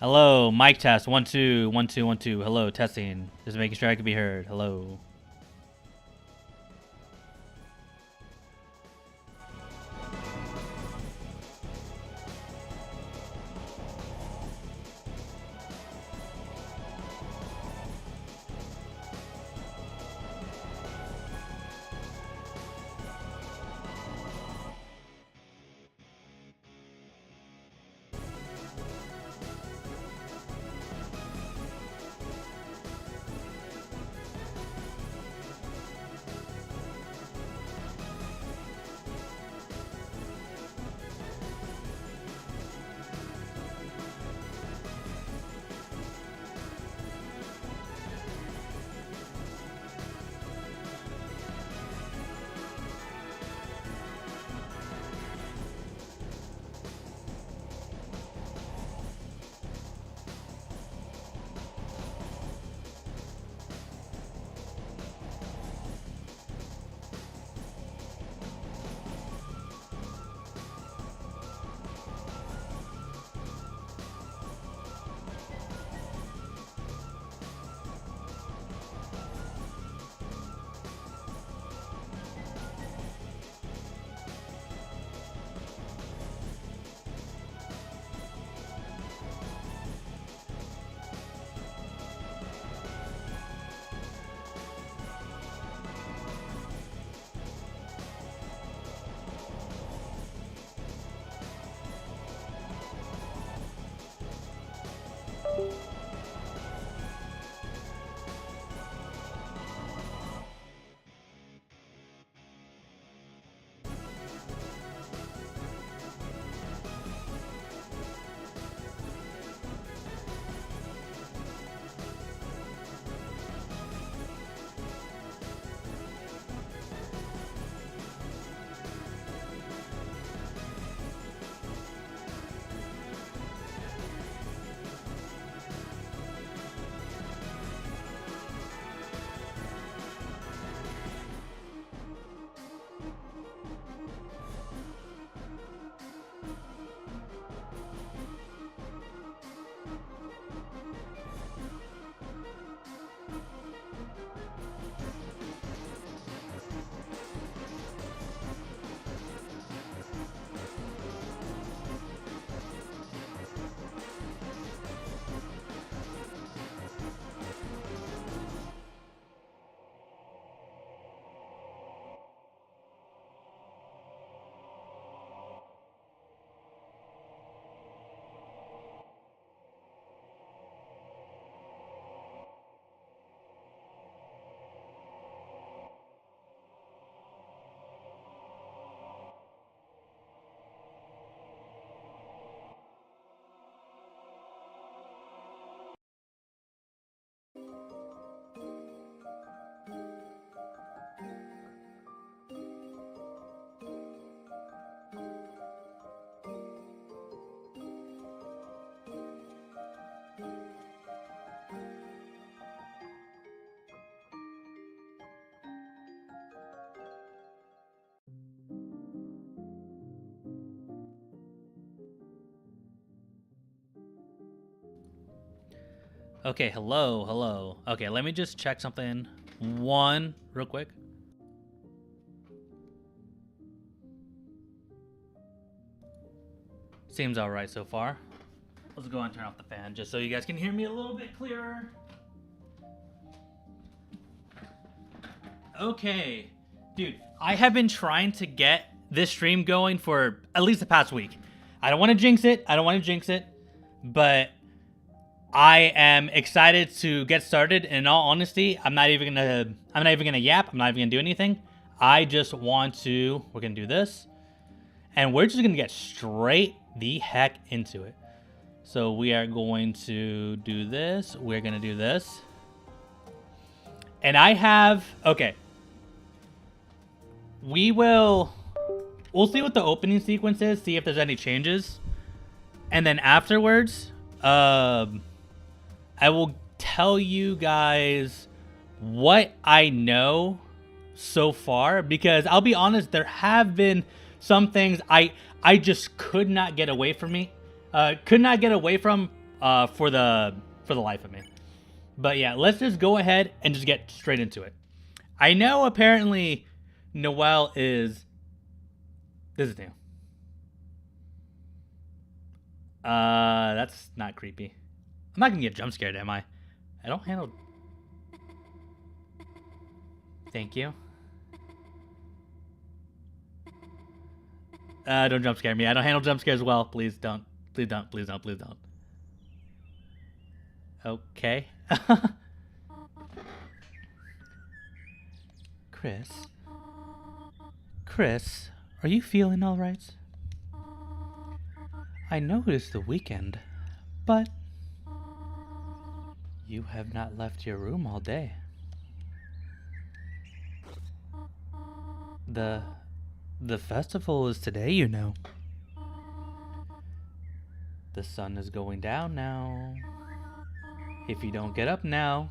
Hello, mic test. 1 2 1 2 1 2. Hello, testing. Just making sure I can be heard. Hello. Okay, hello. Okay, let me just check something. One, real quick. Seems alright so far. Let's go and turn off the fan just so you guys can hear me a little bit clearer. Okay. Dude, I have been trying to get this stream going for at least the past week. I don't want to jinx it, but I am excited to get started. In all honesty, I'm not even gonna yap. I'm not even gonna do anything. I just want to. We're gonna do this, and we're just gonna get straight the heck into it. So we are going to do this. We're gonna do this, and I have okay. We'll see what the opening sequence is. See if there's any changes, and then afterwards, I will tell you guys what I know so far, because I'll be honest, there have been some things I just could not get away from for the life of me. But yeah, let's just go ahead and just get straight into it. I know apparently Noelle is... This is new. That's not creepy. I'm not gonna get jump scared, am I? I don't handle... Thank you. Don't jump scare me. I don't handle jump scares well. Please don't. Please don't. Please don't. Please don't. Okay. Chris, are you feeling all right? I know it is the weekend, but you have not left your room all day. The festival is today, you know. The sun is going down now. If you don't get up now,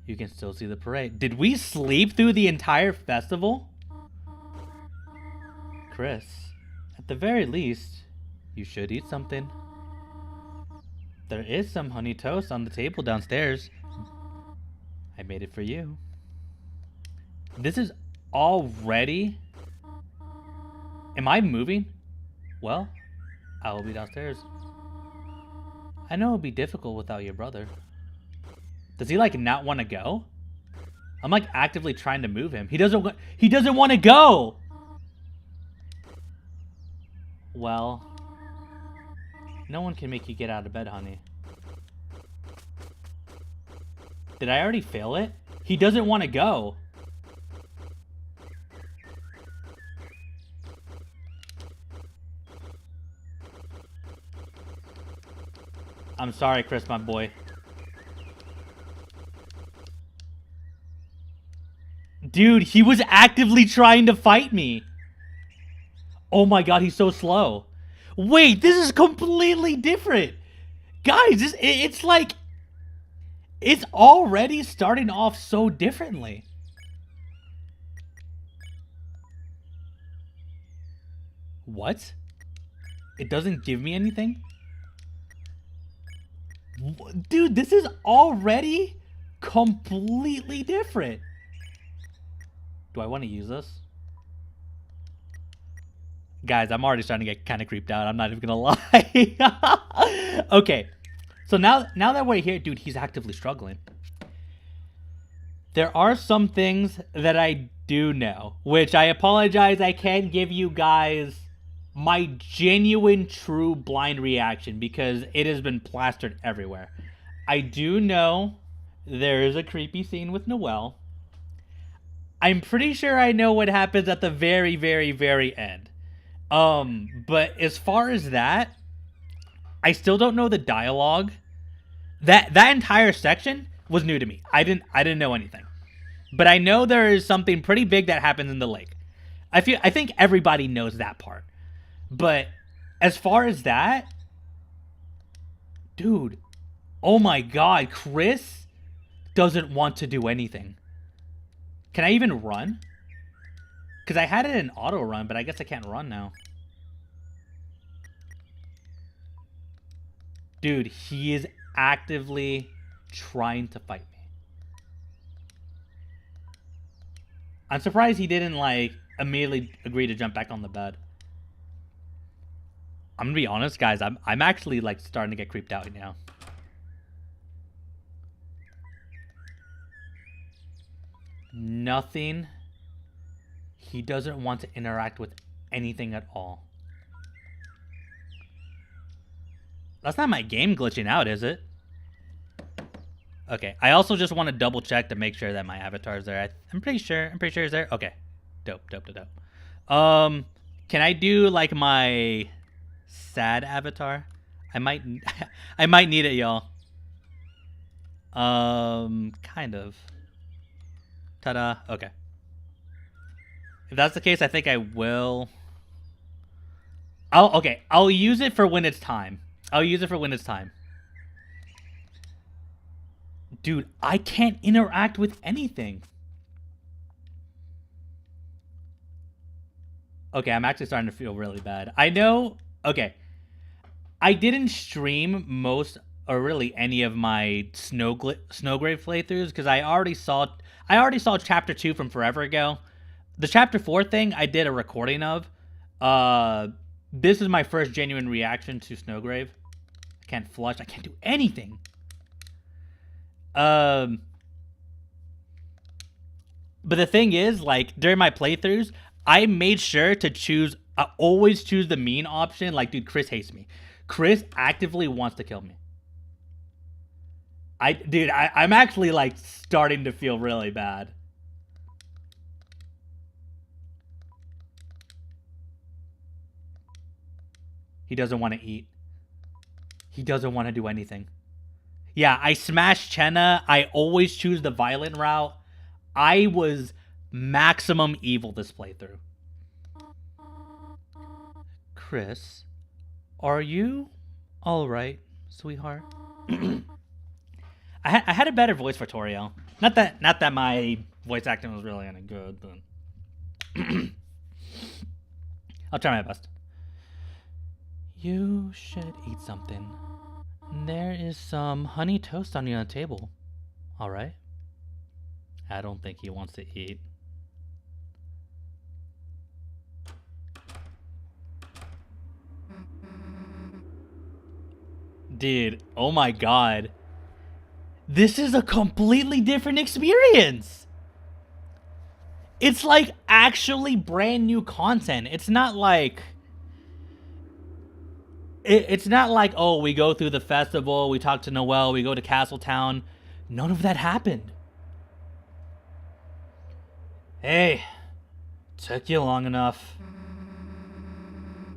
you can still see the parade. Did we sleep through the entire festival? Chris, at the very least, you should eat something. There is some honey toast on the table downstairs. I made it for you. This is already... Am I moving? Well, I will be downstairs. I know it'll be difficult without your brother. Does he like not want to go? I'm like actively trying to move him. He doesn't want to go. Well, no one can make you get out of bed, honey. Did I already fail it? He doesn't want to go. I'm sorry, Chris, my boy. Dude, he was actively trying to fight me. Oh my god, he's so slow. Wait, this is completely different. Guys, it's like... It's already starting off so differently. What? It doesn't give me anything? Dude, this is already completely different. Do I want to use this? Guys, I'm already starting to get kind of creeped out. I'm not even gonna lie. Okay, so now that we're here, dude, he's actively struggling. There are some things that I do know, which I apologize I can't give you guys my genuine, true blind reaction because it has been plastered everywhere. I do know there is a creepy scene with Noelle. I'm pretty sure I know what happens at the very, very, very end. But as far as that, I still don't know the dialogue. That entire section was new to me. I didn't know anything. But I know there is something pretty big that happens in the lake. I think everybody knows that part. But as far as that, dude, oh my god, Chris doesn't want to do anything. Can I even run? Because I had it in auto run, but I guess I can't run now. Dude, he is actively trying to fight me. I'm surprised he didn't, like, immediately agree to jump back on the bed. I'm gonna be honest, guys. I'm actually, like, starting to get creeped out now. Nothing. He doesn't want to interact with anything at all. That's not my game glitching out, is it? Okay. I also just want to double check to make sure that my avatar is there. I'm pretty sure it's there. Okay. Dope. Can I do like my sad avatar? I might need it, y'all. Kind of. Ta-da. Okay. If that's the case, I think I will. I'll use it for when it's time. Dude, I can't interact with anything. Okay, I'm actually starting to feel really bad. I know. Okay. I didn't stream most or really any of my Snowgrave playthroughs, because I already saw chapter 2 from forever ago. The chapter 4 thing I did a recording of. This is my first genuine reaction to Snowgrave. I can't flush. I can't do anything. But the thing is, like, during my playthroughs, I made sure to always choose the mean option. Like, dude, Chris hates me. Chris actively wants to kill me. I'm actually, like, starting to feel really bad. He doesn't want to eat. He doesn't want to do anything. Yeah, I smashed Chenna. I always choose the violent route. I was maximum evil this playthrough. Chris, are you all right, sweetheart? I had a better voice for Toriel. Not that my voice acting was really any good, but I'll try my best. You should eat something. There is some honey toast on your table. All right? I don't think he wants to eat. Dude, oh my god. This is a completely different experience. It's like actually brand new content. It's not like... It's not like, oh, we go through the festival, we talk to Noelle, we go to Castletown. None of that happened. Hey, took you long enough.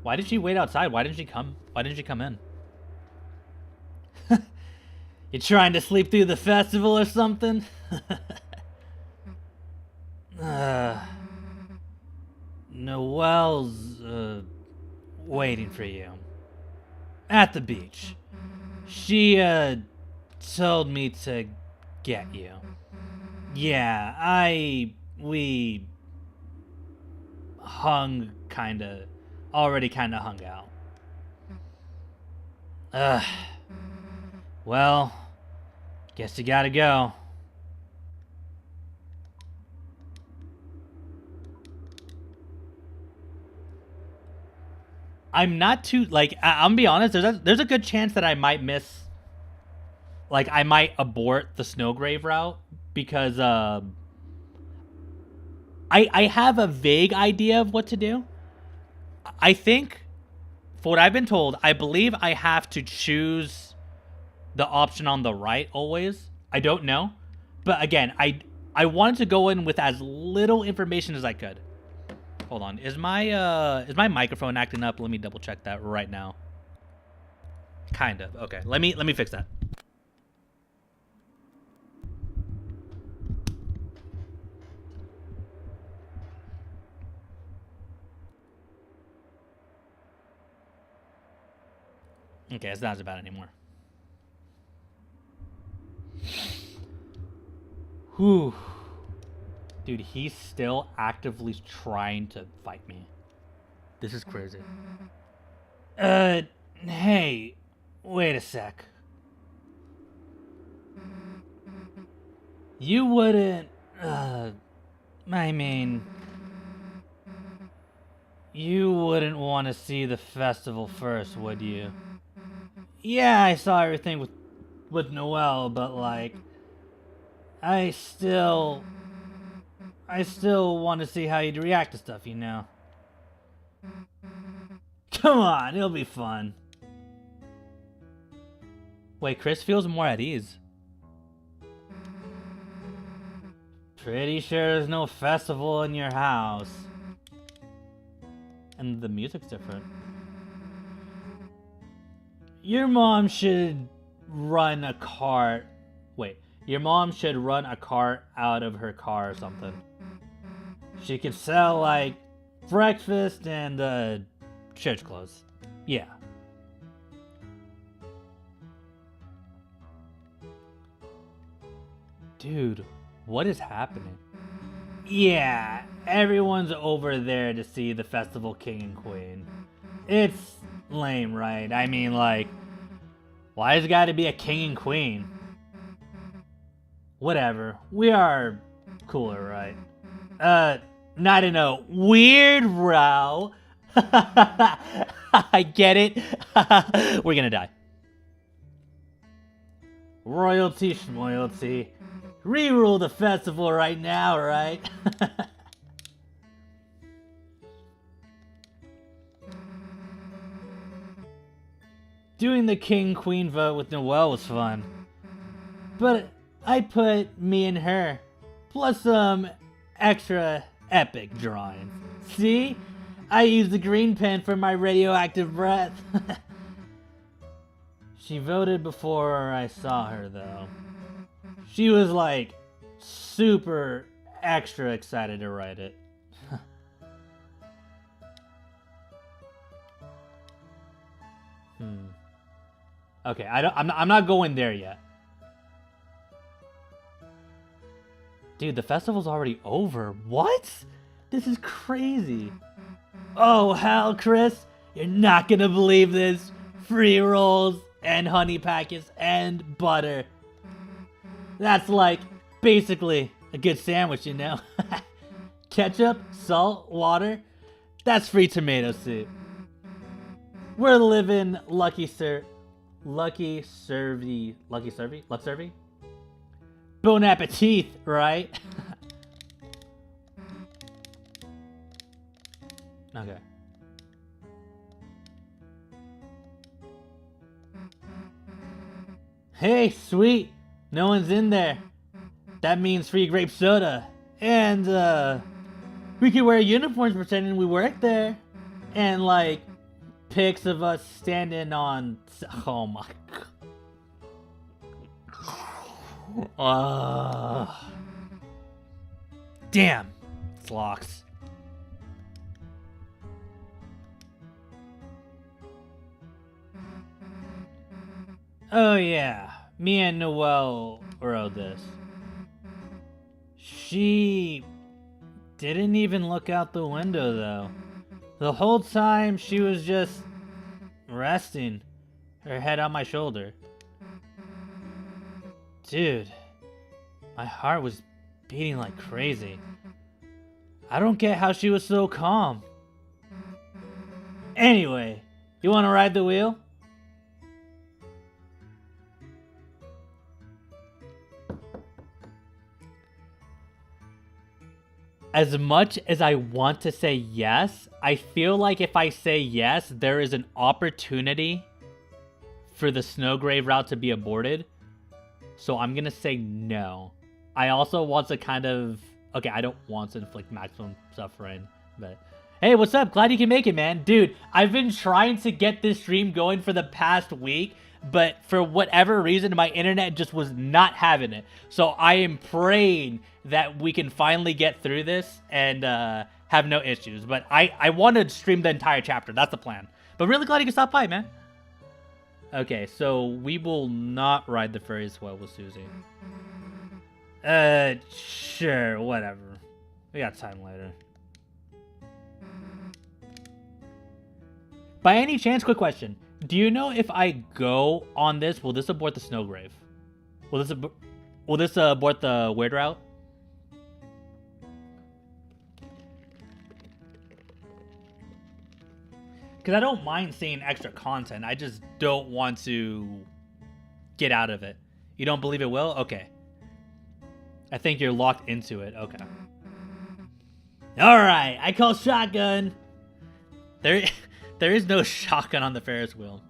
Why did she wait outside? Why didn't she come in? You trying to sleep through the festival or something? Noelle's waiting for you. At the beach. She, told me to get you. Yeah, we already kinda hung out. Well, guess you gotta go. I'm not too, like, I'm gonna be honest, there's a good chance that I might miss, like, I might abort the Snowgrave route, because, I have a vague idea of what to do. I think, for what I've been told, I believe I have to choose the option on the right always. I don't know. But again, I wanted to go in with as little information as I could. Hold on. Is my microphone acting up? Let me double check that right now. Kind of. Okay. Let me fix that. Okay, it's not as bad anymore. Whew. Dude, he's still actively trying to fight me. This is crazy. Hey, wait a sec. You wouldn't, I mean... You wouldn't want to see the festival first, would you? Yeah, I saw everything with Noelle, but, like... I still want to see how you'd react to stuff, you know? Come on, it'll be fun. Wait, Chris feels more at ease. Pretty sure there's no festival in your house. And the music's different. Your mom should run a cart. Wait, your mom should run a cart out of her car or something. She could sell, like, breakfast and, church clothes. Yeah. Dude, what is happening? Yeah, everyone's over there to see the festival king and queen. It's lame, right? I mean, like, Why has it got to be a king and queen? Whatever. We are cooler, right? Not in a weird row. I get it. We're gonna die. Royalty schmoyalty. Rerule the festival right now, right? Doing the king-queen vote with Noelle was fun. But I put me and her, plus some extra epic drawings. See? I used the green pen for my radioactive breath. She voted before I saw her, though. She was like super extra excited to write it. Okay, I'm not going there yet. Dude, the festival's already over. What? This is crazy. Oh, hell, Chris. You're not gonna believe this. Free rolls and honey packets and butter. That's like basically a good sandwich, you know? Ketchup, salt, water. That's free tomato soup. We're living lucky servy. Bon appetit, right? Okay. Hey, sweet. No one's in there. That means free grape soda. And, we could wear uniforms pretending we work there. And, like, pics of us standing on... Oh, my God. Damn. Flocks. Oh, yeah. Me and Noelle wrote this. She didn't even look out the window, though. The whole time, she was just resting, her head on my shoulder. Dude, my heart was beating like crazy. I don't get how she was so calm. Anyway, you want to ride the wheel? As much as I want to say yes, I feel like if I say yes, there is an opportunity for the Snowgrave route to be aborted. So I'm going to say no. I also want to kind of... Okay, I don't want to inflict maximum suffering, but... Hey, what's up? Glad you can make it, man. Dude, I've been trying to get this stream going for the past week, but for whatever reason, my internet just was not having it. So I am praying that we can finally get through this and have no issues. But I want to stream the entire chapter. That's the plan. But really glad you can stop by, man. Okay, so we will not ride the ferry as well with Susie. Sure, whatever. We got time later. By any chance, quick question. Do you know if I go on this, will this abort the Snowgrave? Will this abort the weird route? Because I don't mind seeing extra content. I just don't want to get out of it. You don't believe it will? Okay. I think you're locked into it. Okay. Alright, I call shotgun. There is no shotgun on the Ferris wheel.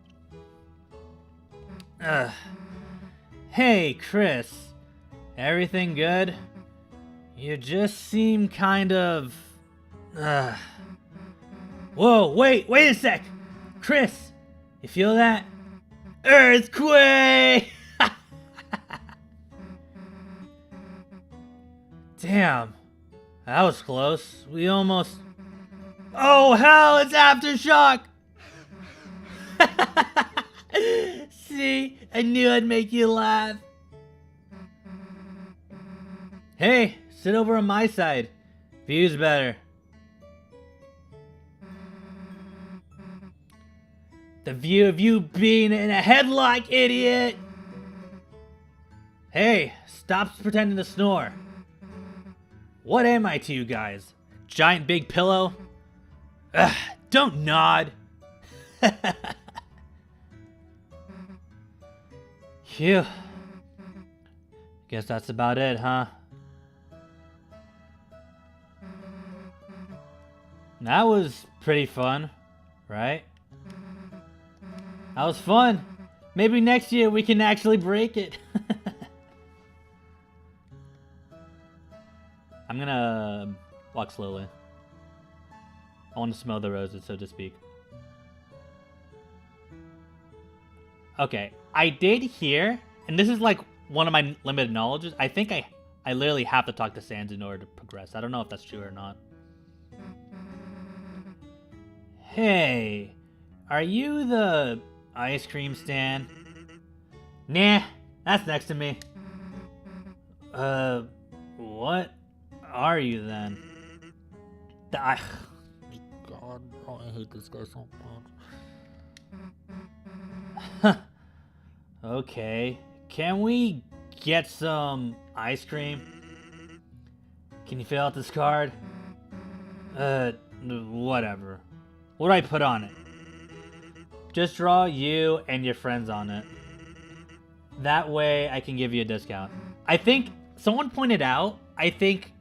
Hey, Chris. Everything good? You just seem kind of... Whoa, wait a sec! Chris, you feel that? Earthquake! Damn, that was close. We almost... Oh hell, it's aftershock! See, I knew I'd make you laugh. Hey, sit over on my side. View's better. The view of you being in a headlock, idiot! Hey, stop pretending to snore. What am I to you guys? Giant big pillow? Ugh, don't nod. Phew. Guess that's about it, huh? That was pretty fun, right? That was fun. Maybe next year we can actually break it. I'm gonna walk slowly. I want to smell the roses, so to speak. Okay, I did hear, and this is like one of my limited knowledges. I think I literally have to talk to Sans in order to progress. I don't know if that's true or not. Hey, are you the ice cream stand? Nah, that's next to me. What are you then? God, I hate this guy so much. Okay, can we get some ice cream? Can you fill out this card? Whatever. What do I put on it? Just draw you and your friends on it. That way I can give you a discount. I think someone pointed out, I think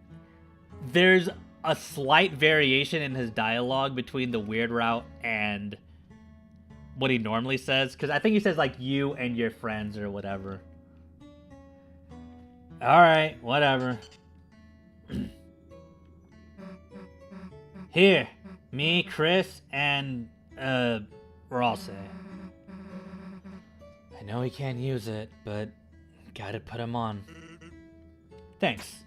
there's a slight variation in his dialogue between the weird route and what he normally says. Because I think he says like you and your friends or whatever. Alright, whatever. Here, me, Chris, and Ross. I know he can't use it, but gotta put him on. Thanks.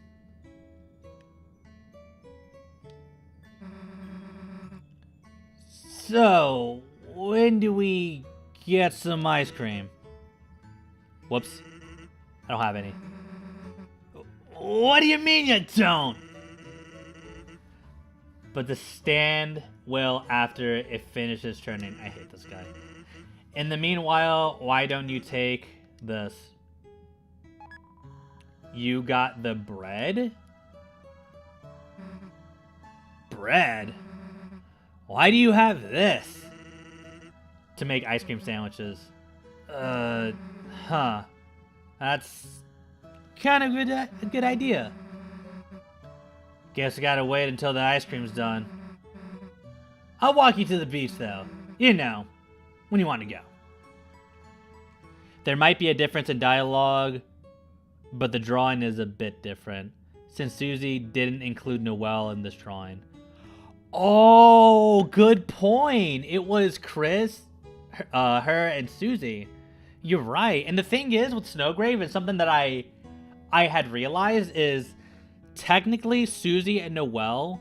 So, when do we get some ice cream? Whoops. I don't have any. What do you mean you don't? But the stand will after it finishes turning. I hate this guy. In the meanwhile, why don't you take this? You got the bread? Bread? Why do you have this? To make ice cream sandwiches. Huh. That's kind of a good idea. Guess I gotta wait until the ice cream's done. I'll walk you to the beach though. You know, when you want to go. There might be a difference in dialogue, but the drawing is a bit different, since Susie didn't include Noelle in this drawing. Oh, good point. It was Chris, her, and Susie. You're right. And the thing is, with Snowgrave, and something that I had realized is, technically, Susie and Noelle,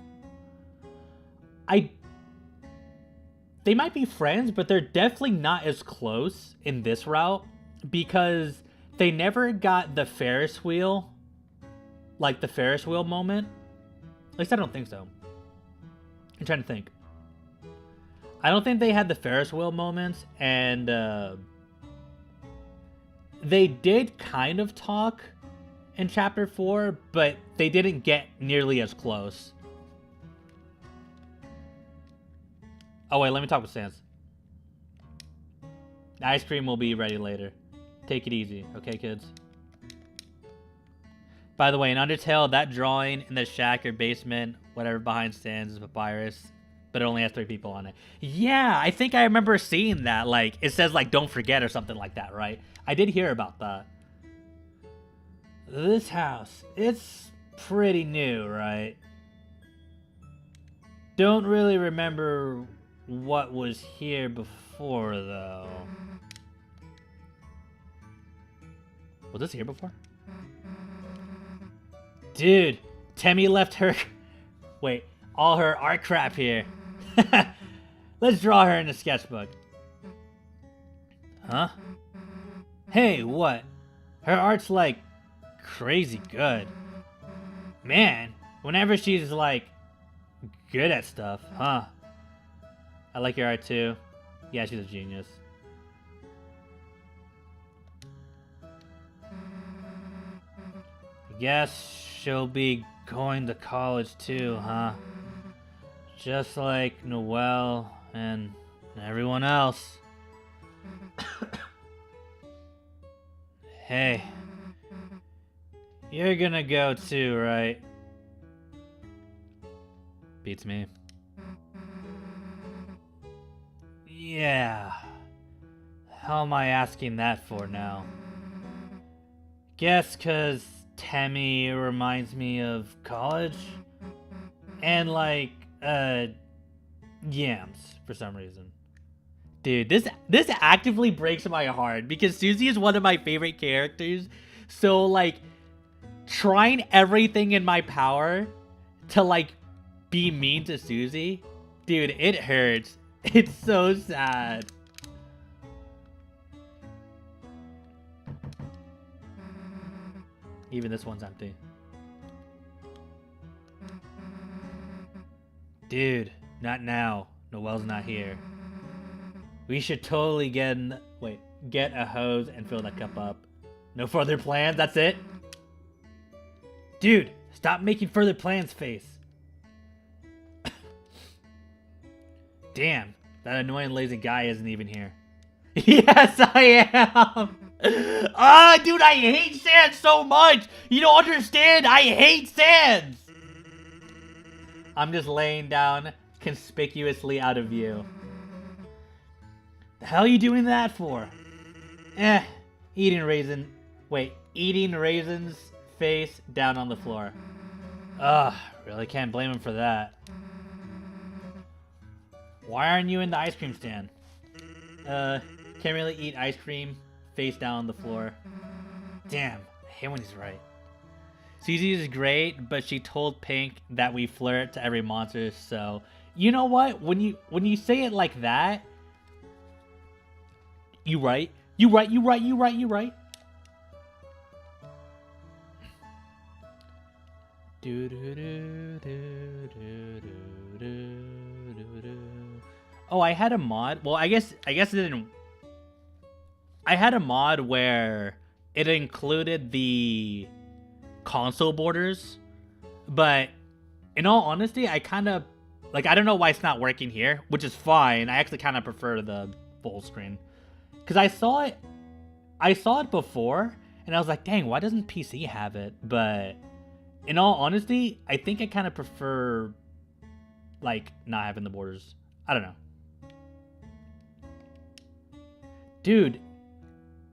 they might be friends, but they're definitely not as close in this route, because they never got the Ferris wheel, like the Ferris wheel moment. At least I don't think so. I'm trying to think. I don't think they had the Ferris wheel moments, and they did kind of talk in chapter 4, but they didn't get nearly as close. Oh wait, let me talk with Sans. The ice cream will be ready later. Take it easy, okay kids? By the way, in Undertale, that drawing in the shack or basement, whatever behind Sans, is Papyrus, but it only has 3 people on it. Yeah, I think I remember seeing that. Like, it says like don't forget or something like that, right? I did hear about that. This house, it's pretty new, right? Don't really remember what was here before, though. Was this here before? Dude, Temmie left her... Wait, all her art crap here. Let's draw her in the sketchbook. Huh? Hey, what? Her art's like... crazy good. Man, whenever she's like good at stuff, huh? I like your art too. Yeah, she's a genius. I guess she'll be going to college too, huh? Just like Noelle and everyone else. Hey, you're gonna go too, right? Beats me. Yeah. How am I asking that for now? Guess 'cause Temmie reminds me of college? And like, yams for some reason. Dude, this actively breaks my heart because Susie is one of my favorite characters. So like, trying everything in my power to like be mean to Susie, dude, it hurts. It's so sad. Even this one's empty. Dude, not now. Noelle's not here. We should totally get a hose and fill that cup up. No further plans, that's it? Dude, stop making further plans face. Damn, that annoying lazy guy isn't even here. Yes, I am! Ah, dude, I hate Sans so much! You don't understand, I hate Sans! I'm just laying down conspicuously out of view. The hell are you doing that for? Eating raisins face down on the floor. Ugh, really can't blame him for that. Why aren't you in the ice cream stand? Can't really eat ice cream face down on the floor. Damn, I hate when he's right. Susie is great, but she told Pink that we flirt to every monster, so... You know what? When you say it like that... You right. You right. Oh, I had a mod. Well, I guess it didn't. I had a mod where it included the console borders, but in all honesty, I kind of like, I don't know why it's not working here, which is fine. I actually kind of prefer the full screen because I saw it before, and I was like, dang, why doesn't PC have it? But in all honesty, I think I kind of prefer like not having the borders. I don't know. Dude,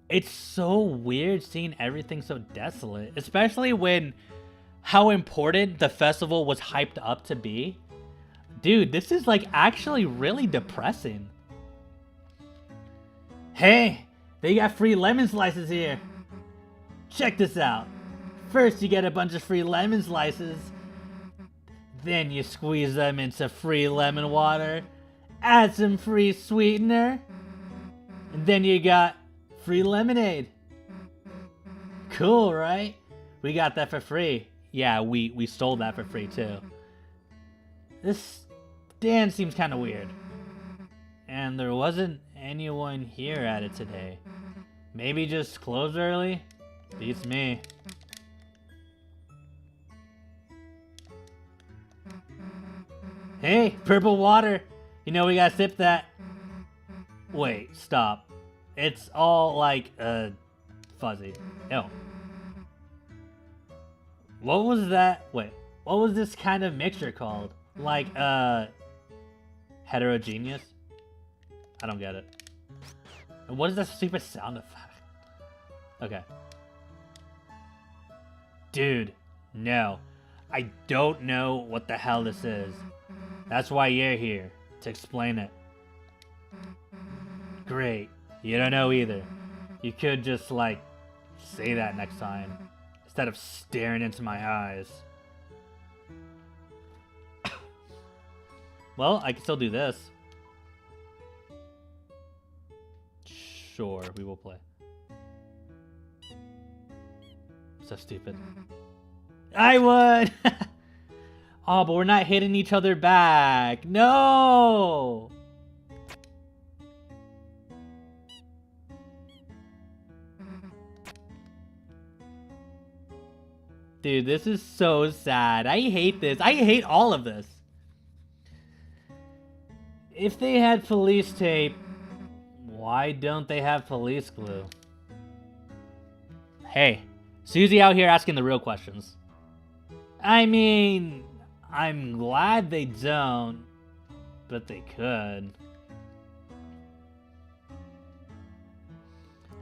it's so weird seeing everything so desolate, especially when how important the festival was hyped up to be. Dude, this is like actually really depressing. Hey, they got free lemon slices here. Check this out. First you get a bunch of free lemon slices, then you squeeze them into free lemon water, add some free sweetener, and then you got free lemonade. Cool, right? We got that for free. Yeah, we stole that for free too. This stand seems kind of weird. And there wasn't anyone here at it today. Maybe just closed early? Beats me. Hey, purple water. You know we gotta sip that. Wait, stop. It's all like, fuzzy. Ew. What was that? Wait, what was this kind of mixture called? Like, heterogeneous? I don't get it. And what is that stupid sound effect? Okay. Dude, no. I don't know what the hell this is. That's why you're here, to explain it. Great. You don't know either. You could just, like, say that next time, instead of staring into my eyes. Well, I can still do this. Sure, we will play. So stupid. I would! Oh, but we're not hitting each other back. No! Dude, this is so sad. I hate this. I hate all of this. If they had police tape, why don't they have police glue? Hey, Susie out here asking the real questions. I mean, I'm glad they don't, but they could.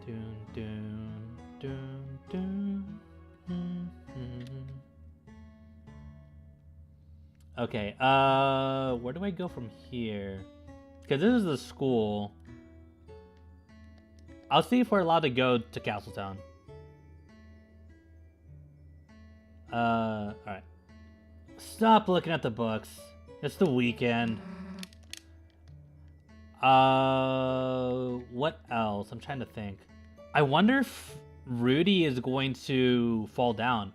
Dun, dun, dun, dun. Okay, where do I go from here? Because this is the school. I'll see if we're allowed to go to Castletown. Alright. Stop looking at the books. It's the weekend. What else? I'm trying to think. I wonder if Rudy is going to fall down.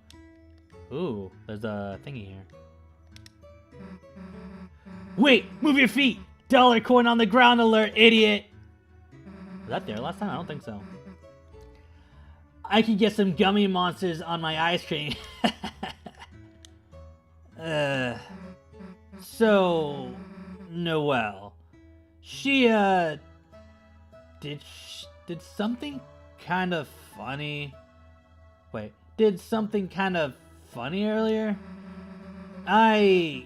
Ooh, there's a thingy here. Wait! Move your feet! Dollar coin on the ground alert, idiot! Was that there last time? I don't think so. I could get some gummy monsters on my ice cream. So, Noelle, she, did something kind of funny? Wait, did something kind of funny earlier? I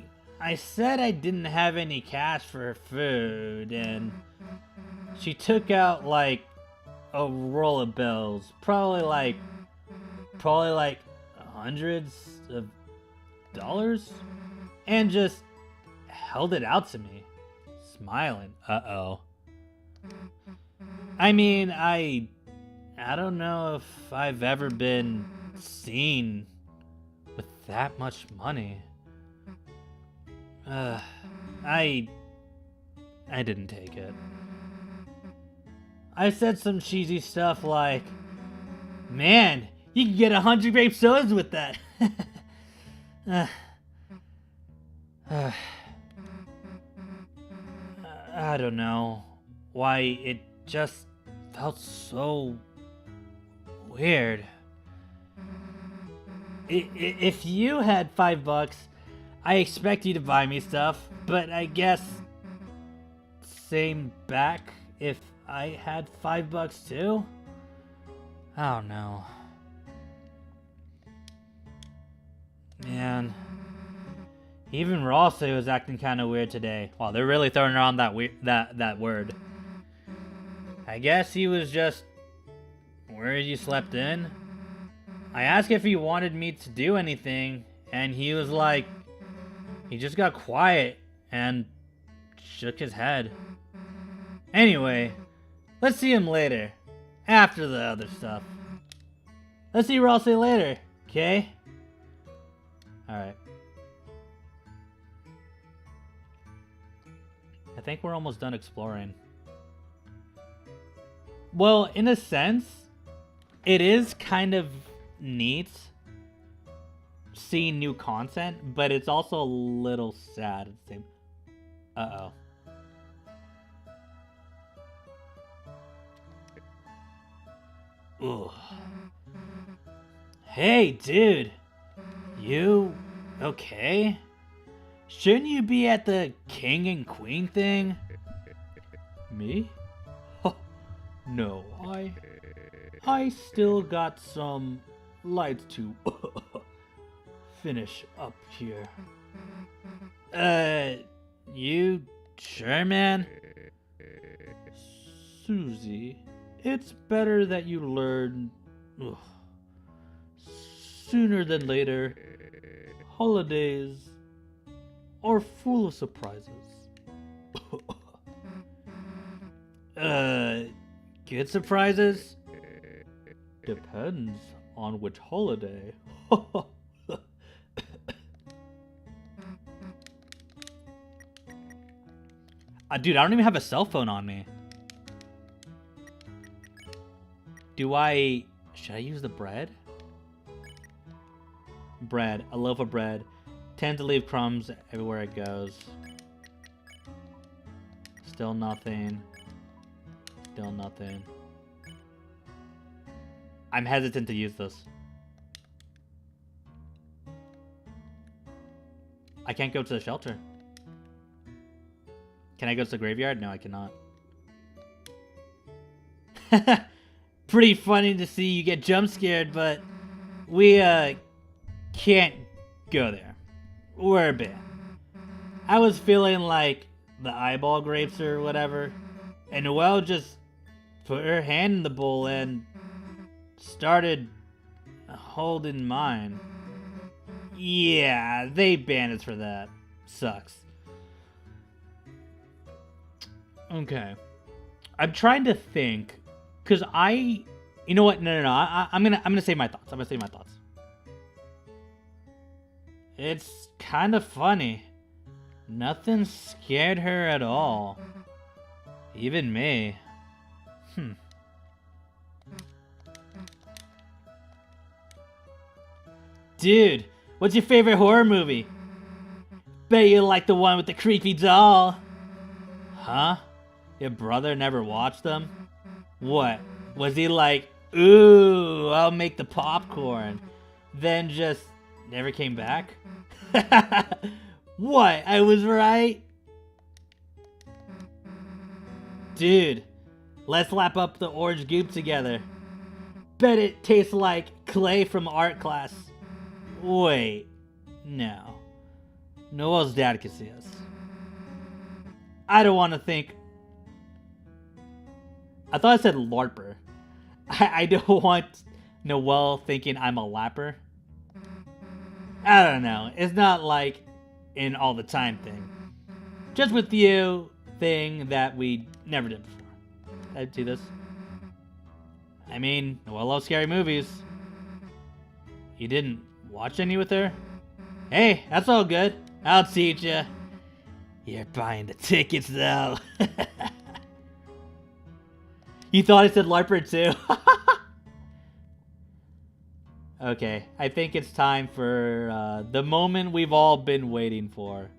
said I didn't have any cash for food, and she took out, like, a roll of bills. Probably like hundreds of dollars, and just held it out to me, smiling. Uh-oh. I mean, I don't know if I've ever been seen with that much money. I didn't take it. I said some cheesy stuff like, "Man, you can get 100 grape sodas with that." I don't know why it just felt so weird. If you had $5, I expect you to buy me stuff, but I guess same back if I had $5 too? I don't know. Man. Even Rossi was acting kind of weird today. Wow, they're really throwing around that word. I guess he was just worried you slept in. I asked if he wanted me to do anything, and he was like, he just got quiet and shook his head. Anyway, let's see him later, after the other stuff. Let's see Rossi later, okay? Alright. I think we're almost done exploring. Well, in a sense, it is kind of neat seeing new content, but it's also a little sad at the same. Uh-oh. Ugh. Hey, dude. You okay? Shouldn't you be at the king and queen thing? Me? No, I still got some lights to finish up here. You sure, man? Susie, it's better that you learn sooner than later. Holidays are full of surprises. Good surprises? Depends on which holiday. Dude, I don't even have a cell phone on me. Should I use the bread? Bread, a loaf of bread. Tend to leave crumbs everywhere it goes. Still nothing. Still nothing. I'm hesitant to use this. I can't go to the shelter. Can I go to the graveyard? No, I cannot. Pretty funny to see you get jump scared, but we can't go there. We're banned. I was feeling like the eyeball grapes or whatever, and Noelle just put her hand in the bowl and started holding mine. Yeah, they banned us for that. Sucks. Okay. I'm trying to think, cause you know what? No. I'm gonna say my thoughts. It's kind of funny. Nothing scared her at all. Even me. Dude, what's your favorite horror movie? Bet you like the one with the creepy doll. Huh? Your brother never watched them? What? Was he like, ooh, I'll make the popcorn, then just never came back? What? I was right? Dude, let's lap up the orange goop together. Bet it tastes like clay from art class. Wait, no. Noelle's dad can see us. I don't want to think. I thought I said LARPer. I don't want Noelle thinking I'm a lapper. I don't know. It's not like an all the time thing. Just with you thing that we never did before. I'd do this. I mean, Noelle loves scary movies. You didn't watch any with her? Hey, that's all good. I'll teach you. You're buying the tickets, though. You thought I said LARPer, too? Okay, I think it's time for the moment we've all been waiting for.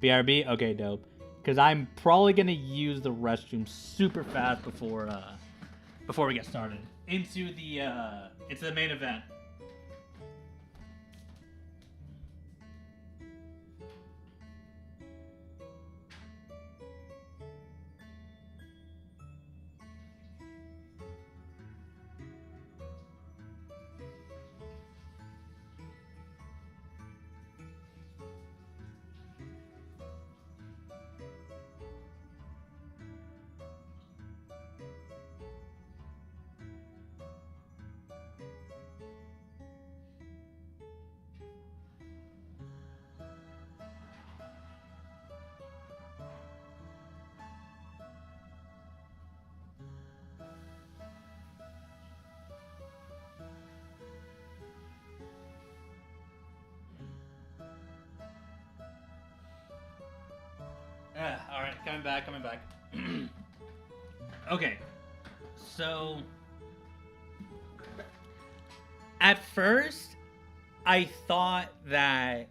BRB? Okay, dope. Because I'm probably going to use the restroom super fast before we get started. Into the main event. Alright, coming back. Okay, so at first I thought that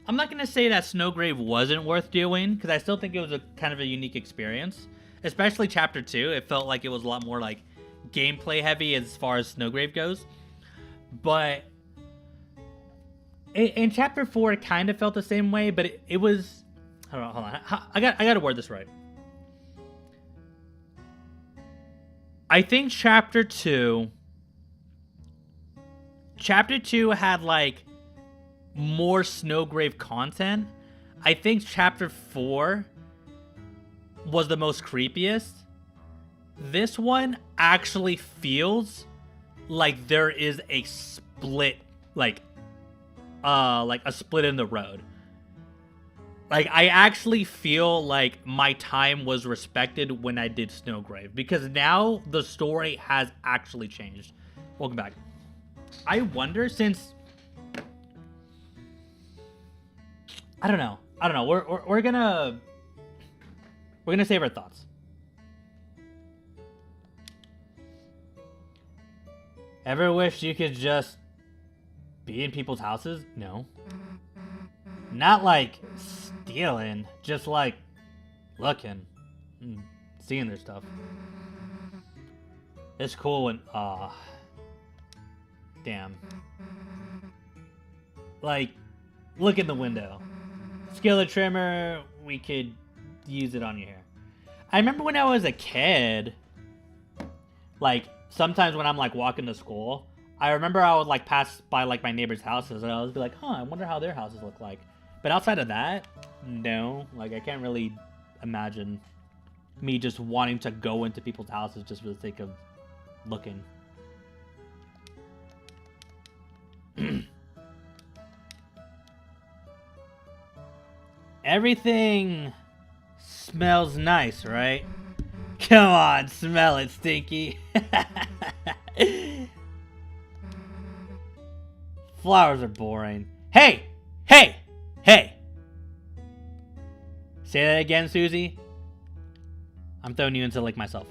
I'm not gonna say that Snowgrave wasn't worth doing, because I still think it was a kind of a unique experience, especially chapter 2. It felt like it was a lot more like gameplay heavy as far as Snowgrave goes, but in chapter 4 it kind of felt the same way, but it was, hold on. I gotta word this right. I think chapter 2 had like more Snowgrave content. I think chapter 4 was the most creepiest. This one actually feels like there is a split, like a split in the road. Like, I actually feel like my time was respected when I did Snowgrave, because now the story has actually changed. Welcome back. I wonder, since I don't know. We're gonna save our thoughts. Ever wish you could just be in people's houses? No. Not like stealing, just like looking, seeing their stuff. It's cool when, damn. Like, Look in the window. Skillet trimmer, we could use it on your hair. I remember when I was a kid, like, sometimes when I'm, like, walking to school, I remember I would, like, pass by, like, my neighbor's houses, and I would be like, huh, I wonder how their houses look like. But outside of that, no. Like, I can't really imagine me just wanting to go into people's houses just for the sake of looking. Everything smells nice, right? Come on, smell it, Stinky. Flowers are boring. Hey! Hey! Hey! Say that again, Susie. I'm throwing you into lick myself.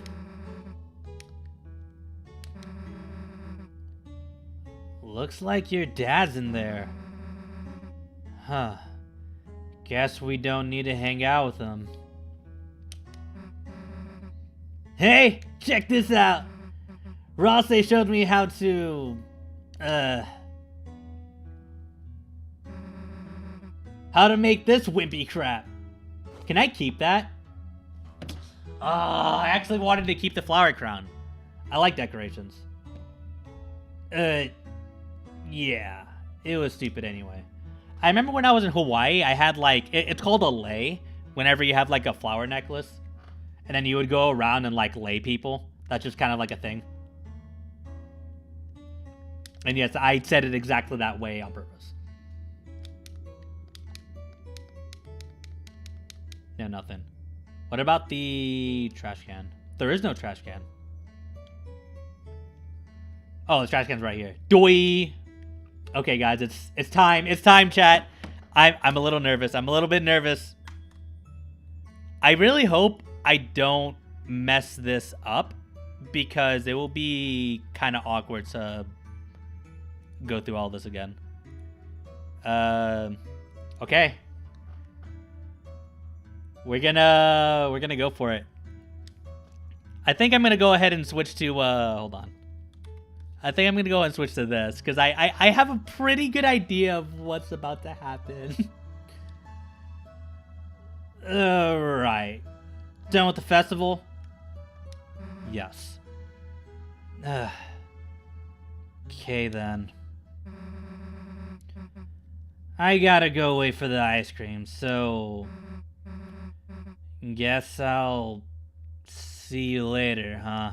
Looks like your dad's in there. Huh. Guess we don't need to hang out with him. Hey, check this out. Rosse showed me how to, how to make this wimpy crap. Can I keep that? Oh, I actually wanted to keep the flower crown. I like decorations. Yeah. It was stupid anyway. I remember when I was in Hawaii, I had like, it's called a lei, whenever you have like a flower necklace. And then you would go around and like lay people. That's just kind of like a thing. And yes, I said it exactly that way on purpose. No, nothing. What about the trash can? There is no trash can. Oh, the trash can's right here. Doi! Okay, guys, it's time. It's time, chat. I'm a little nervous. I'm a little bit nervous. I really hope I don't mess this up, because it will be kind of awkward to go through all this again. Okay. We're gonna go for it. I think I'm gonna go ahead and switch to hold on. I think I'm going to go and switch to this, because I have a pretty good idea of what's about to happen. Alright. Done with the festival? Yes. Okay, then. I gotta go wait for the ice cream, so... Guess I'll see you later, huh?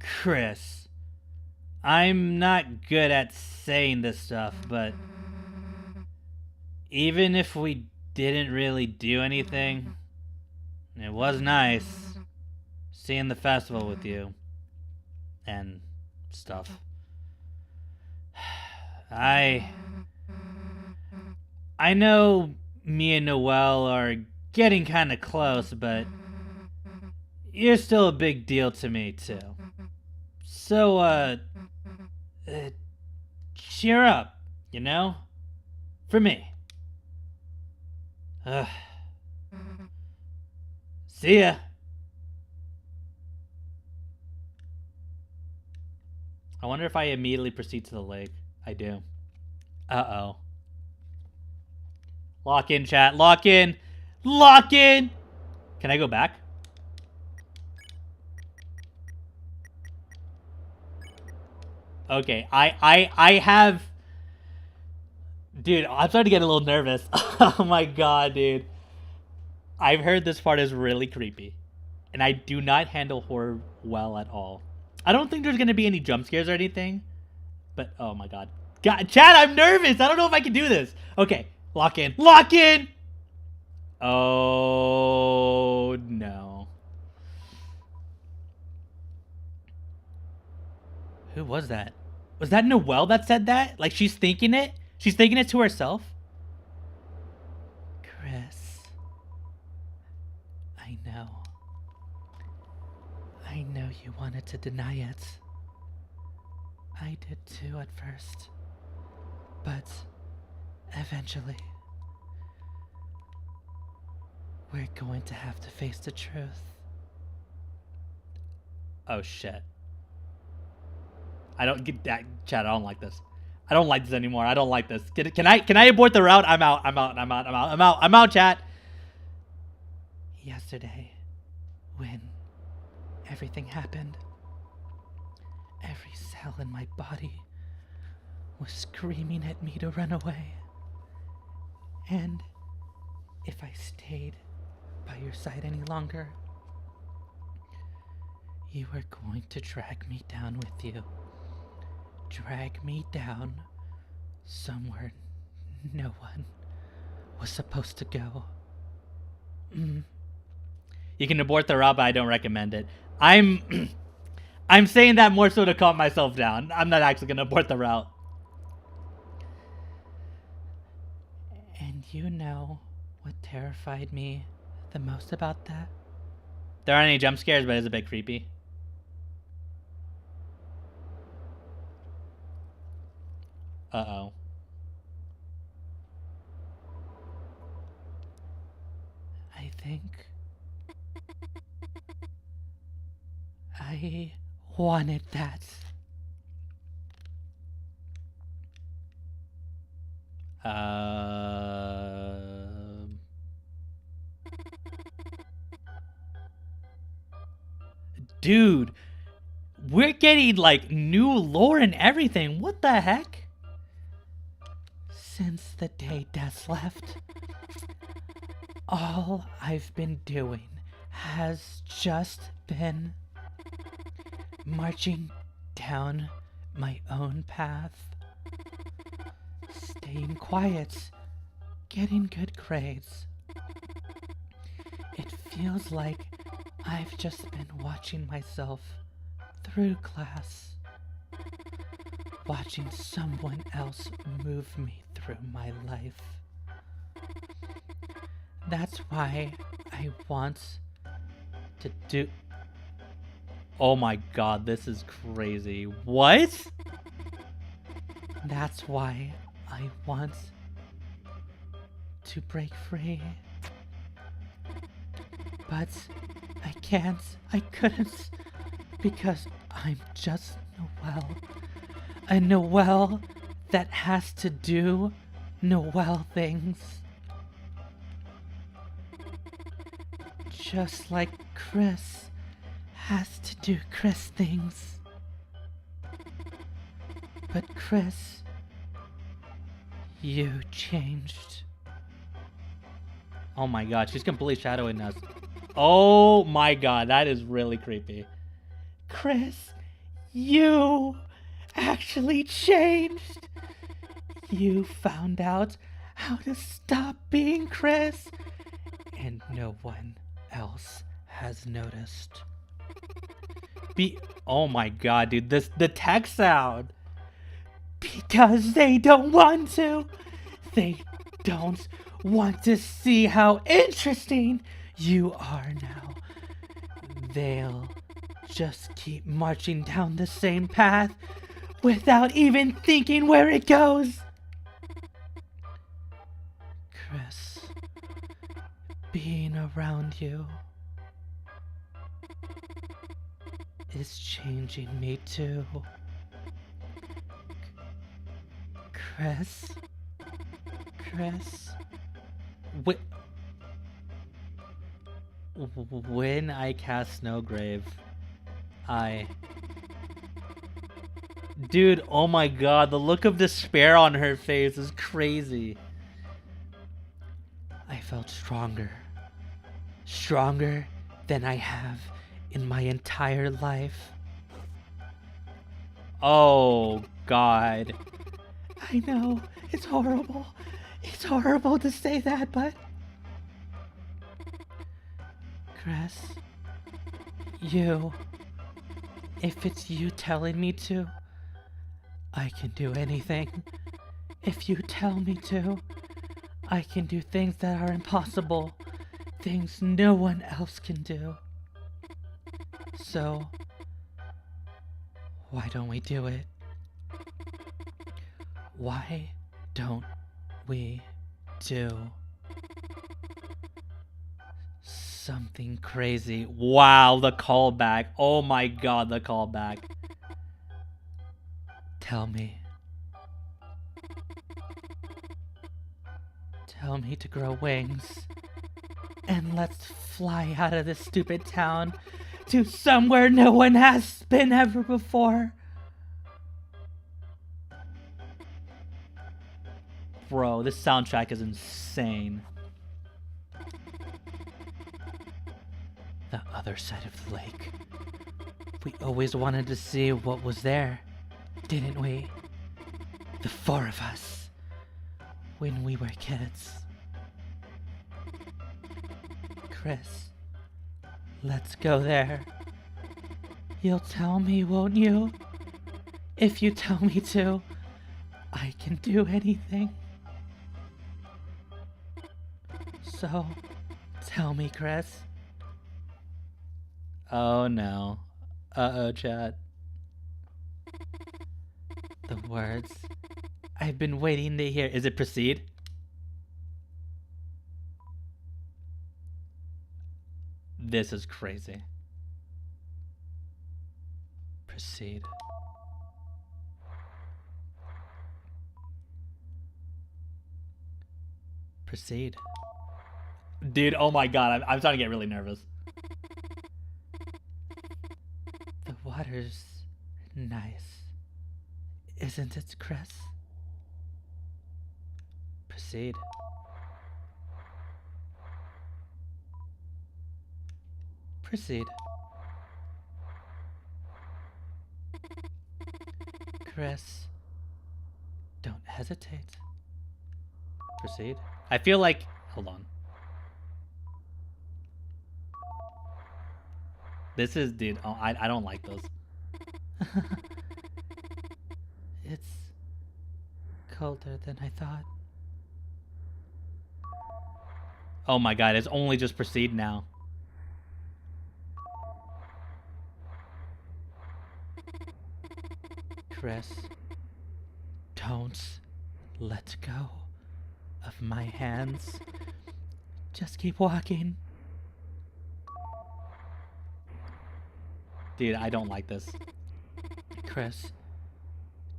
Chris, I'm not good at saying this stuff, but even if we didn't really do anything, it was nice seeing the festival with you and stuff. I know me and Noelle are getting kind of close, but you're still a big deal to me, too. So, cheer up, you know? For me. See ya. I wonder if I immediately proceed to the lake. I do. Uh-oh. Lock in, chat. Lock in. Lock in! Can I go back? Okay, I have... Dude, I'm starting to get a little nervous. Oh my god, dude. I've heard this part is really creepy. And I do not handle horror well at all. I don't think there's going to be any jump scares or anything. But, oh my god. God, chat, I'm nervous. I don't know if I can do this. Okay, lock in. Lock in! Oh, no. Who was that? Was that Noelle that said that? Like, she's thinking it? She's thinking it to herself? Chris. I know. I know you wanted to deny it. I did too at first. But eventually, we're going to have to face the truth. Oh shit. I don't get that, chat. I don't like this. I don't like this anymore. I don't like this. Can I abort the route? I'm out. I'm out. I'm out. I'm out. I'm out. I'm out, chat. Yesterday, when everything happened, every cell in my body was screaming at me to run away. And if I stayed by your side any longer, you were going to drag me down with you. Drag me down somewhere no one was supposed to go. You can abort the route, but I don't recommend it. I'm saying that more so to calm myself down. I'm not actually gonna abort the route. And you know what terrified me the most about that? There aren't any jump scares, but it's a bit creepy. Uh-oh. I think I wanted that. Dude, we're getting like new lore and everything. What the heck? Since the day Des left, all I've been doing has just been marching down my own path, staying quiet, getting good grades. It feels like I've just been watching myself through class, watching someone else move me through my life. That's why I want to do... Oh my god, this is crazy. What? That's why I want to break free. But I can't, I couldn't, because I'm just Noelle. A Noelle that has to do Noelle things. Just like Chris has to do Chris things. But Chris, you changed. Oh my god, she's completely shadowing us. Oh my god, that is really creepy. Chris, you actually changed. You found out how to stop being Chris, and no one else has noticed. Oh my god, dude, the text sound. Because they don't want to. They don't want to see how interesting you are now. They'll just keep marching down the same path without even thinking where it goes. Chris, being around you is changing me too. Chris? When I cast Snowgrave, Dude, oh my god, the look of despair on her face is crazy. I felt stronger. Stronger than I have in my entire life. Oh, God. I know, it's horrible. It's horrible to say that, but... Chris, if it's you telling me to, I can do anything. If you tell me to, I can do things that are impossible. Things no one else can do. So, why don't we do it? Why don't we do something crazy. Wow, the callback. Oh my god, the callback. Tell me. Tell me to grow wings. And let's fly out of this stupid town to somewhere no one has been ever before. Bro, this soundtrack is insane. The other side of the lake. We always wanted to see what was there, didn't we? The four of us. When we were kids. Chris, let's go there. You'll tell me, won't you? If you tell me to, I can do anything. So, tell me, Chris. Oh no. Uh-oh, chat. The words I've been waiting to hear. Is it proceed? This is crazy. Proceed. Proceed. Dude, oh my god, I'm starting to get really nervous. The water's nice. Isn't it, Chris? Proceed. Proceed. Chris, don't hesitate. Proceed. I feel like... Hold on. This is... Dude, oh, I don't like those. It's colder than I thought. Oh my god, it's only just proceed now. Chris, don't let go of my hands. Just keep walking. Dude, I don't like this. Chris,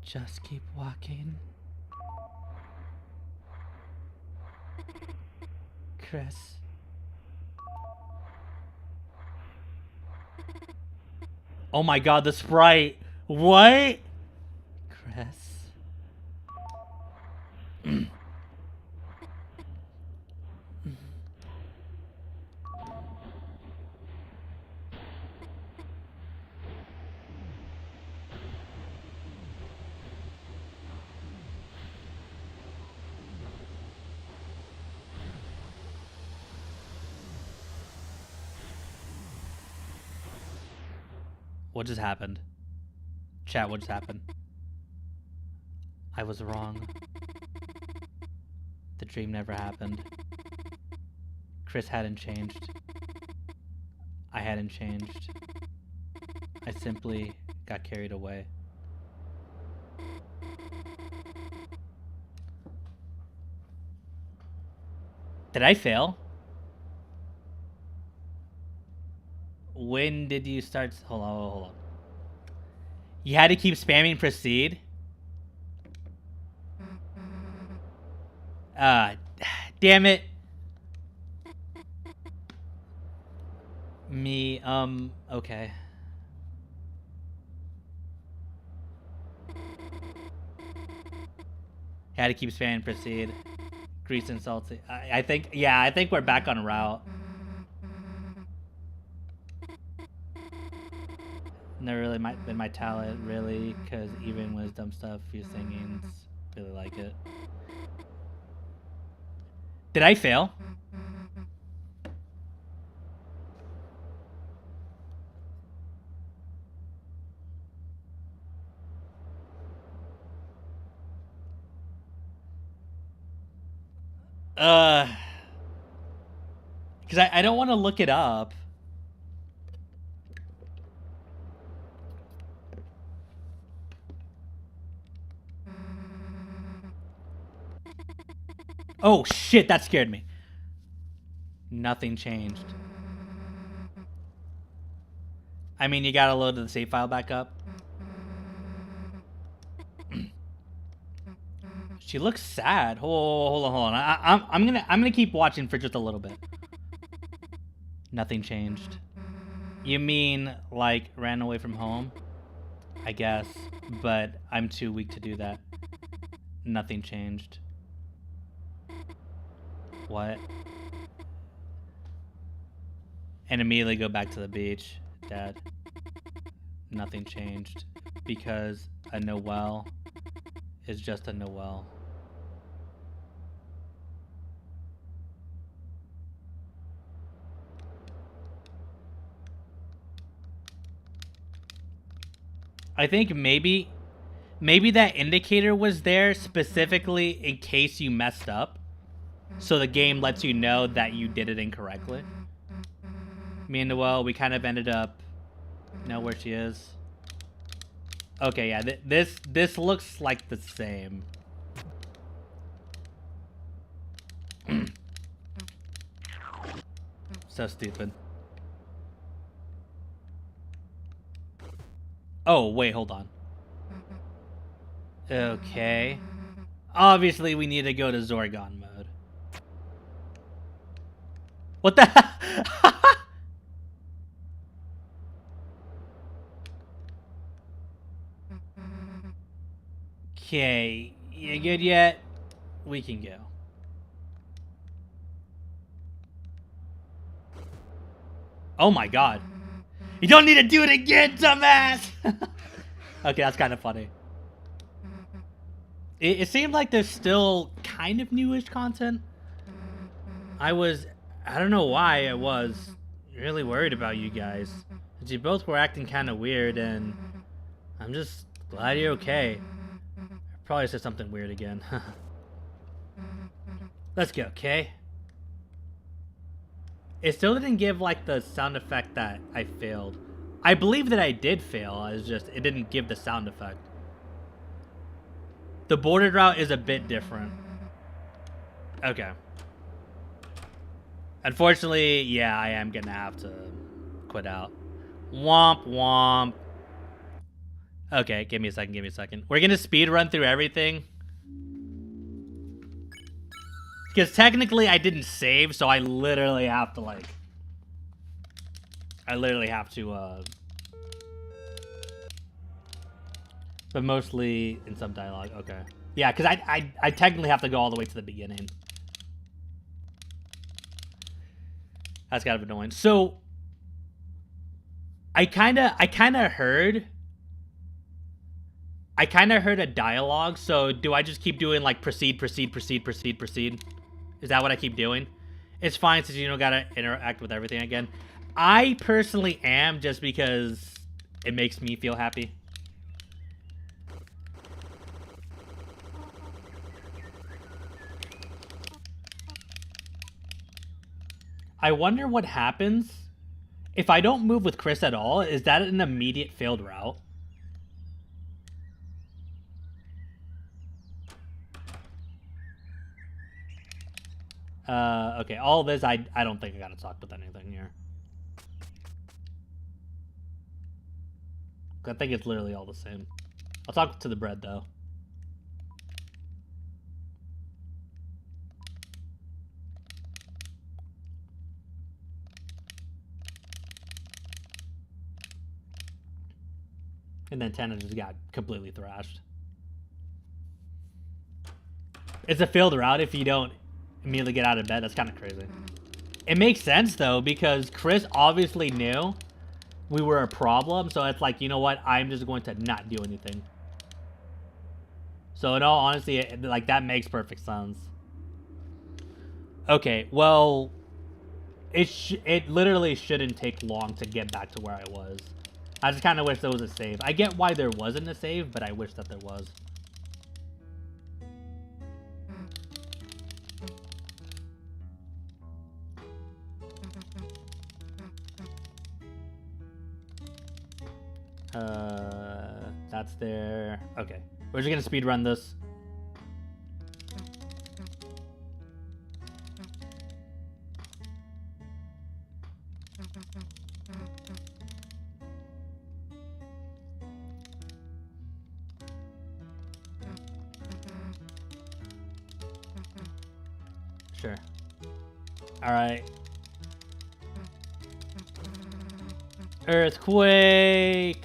just keep walking. Chris. Oh my god, the sprite. What? Chris. What just happened? Chat, what just happened? I was wrong. The dream never happened. Chris hadn't changed. I hadn't changed. I simply got carried away. Did I fail? When did you start? Hold on. You had to keep spamming proceed? Damn it. Okay. Had to keep spamming proceed. Grease and salty. I think we're back on route. Never really been my talent, really, because even when it's dumb stuff, few singings, really like it. Did I fail? Because I don't want to look it up. Oh shit, that scared me. Nothing changed. I mean, you gotta load the save file back up. She looks sad. Hold on. I'm gonna keep watching for just a little bit. Nothing changed. You mean like ran away from home? I guess, but I'm too weak to do that. Nothing changed. What? And immediately go back to the beach, Dad. Nothing changed because a Noel is just a Noel. I think maybe that indicator was there specifically in case you messed up. So the game lets you know that you did it incorrectly. Me and Noelle, we kind of ended up know where she is. Okay, yeah, this looks like the same. So stupid. Oh, wait, hold on. Okay. Obviously, we need to go to Zorgon mode. What the Okay, you good yet? We can go. Oh my god. You don't need to do it again, dumbass! Okay, that's kind of funny. It seemed like there's still kind of newish content. I don't know why I was really worried about you guys. But you both were acting kind of weird, and I'm just glad you're okay. I probably said something weird again. Let's go, okay? It still didn't give, like, the sound effect that I failed. I believe that I did fail, it's just, it didn't give the sound effect. The boarded route is a bit different. Okay. Unfortunately, yeah, I am gonna have to quit out. Womp womp. Okay, give me a second. We're gonna speed run through everything. Because technically I didn't save, so I literally have to, like... But mostly in some dialogue, okay. Yeah, because I technically have to go all the way to the beginning. That's kind of annoying. So, I kind of heard a dialogue, so do I just keep doing, like, proceed? Is that what I keep doing? It's fine since you don't gotta interact with everything again. I personally am, just because it makes me feel happy. I wonder what happens if I don't move with Chris at all. Is that an immediate failed route? Okay, all this, I don't think I gotta talk with anything here. I think it's literally all the same. I'll talk to the bread, though. And then Tana just got completely thrashed. It's a failed route if you don't immediately get out of bed. That's kind of crazy. It makes sense, though, because Chris obviously knew we were a problem. So it's like, you know what? I'm just going to not do anything. So in all honesty, like, that makes perfect sense. Okay, well, it literally shouldn't take long to get back to where I was. I just kind of wish there was a save. I get why there wasn't a save, but I wish that there was. That's there. Okay. We're just gonna speed run this. Sure. Alright. Earthquake!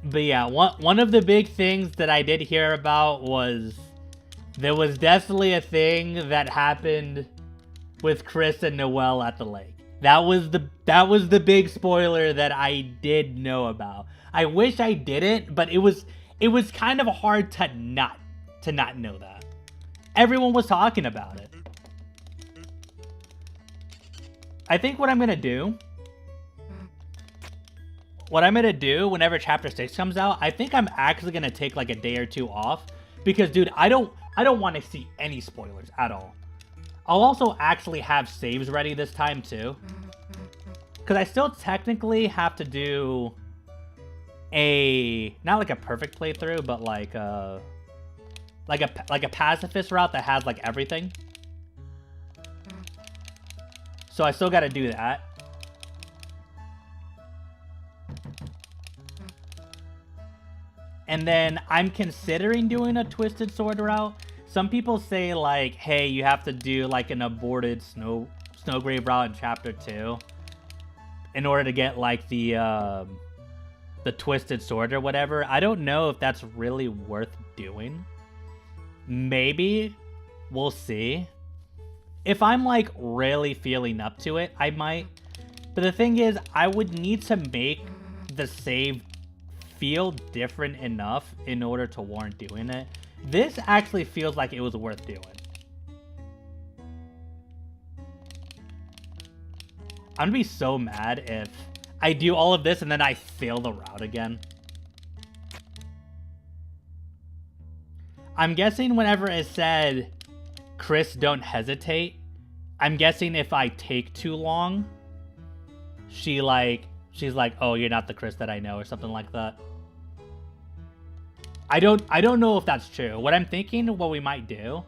But yeah, one of the big things that I did hear about was there was definitely a thing that happened with Chris and Noelle at the lake. That was the big spoiler that I did know about. I wish I didn't, but it was kind of hard to not know that. Everyone was talking about it. I think what I'm gonna do whenever chapter 6 comes out, I think I'm actually gonna take like a day or two off because, dude, I don't want to see any spoilers at all. I'll also actually have saves ready this time too, because I still technically have to do not like a perfect playthrough, but like a pacifist route that has like everything. So I still got to do that. And then I'm considering doing a Twisted Sword route. Some people say like, hey, you have to do like an aborted Snowgrave route in chapter 2 in order to get like the Twisted Sword or whatever. I don't know if that's really worth doing. Maybe. We'll see. If I'm like really feeling up to it, I might. But the thing is, I would need to make the save feel different enough in order to warrant doing it. This actually feels like it was worth doing. I'm gonna be so mad if I do all of this and then I fail the route again. I'm guessing whenever it said, Chris, don't hesitate, I'm guessing if I take too long, she's like, oh, you're not the Chris that I know, or something like that. I don't know if that's true. What I'm thinking, what we might do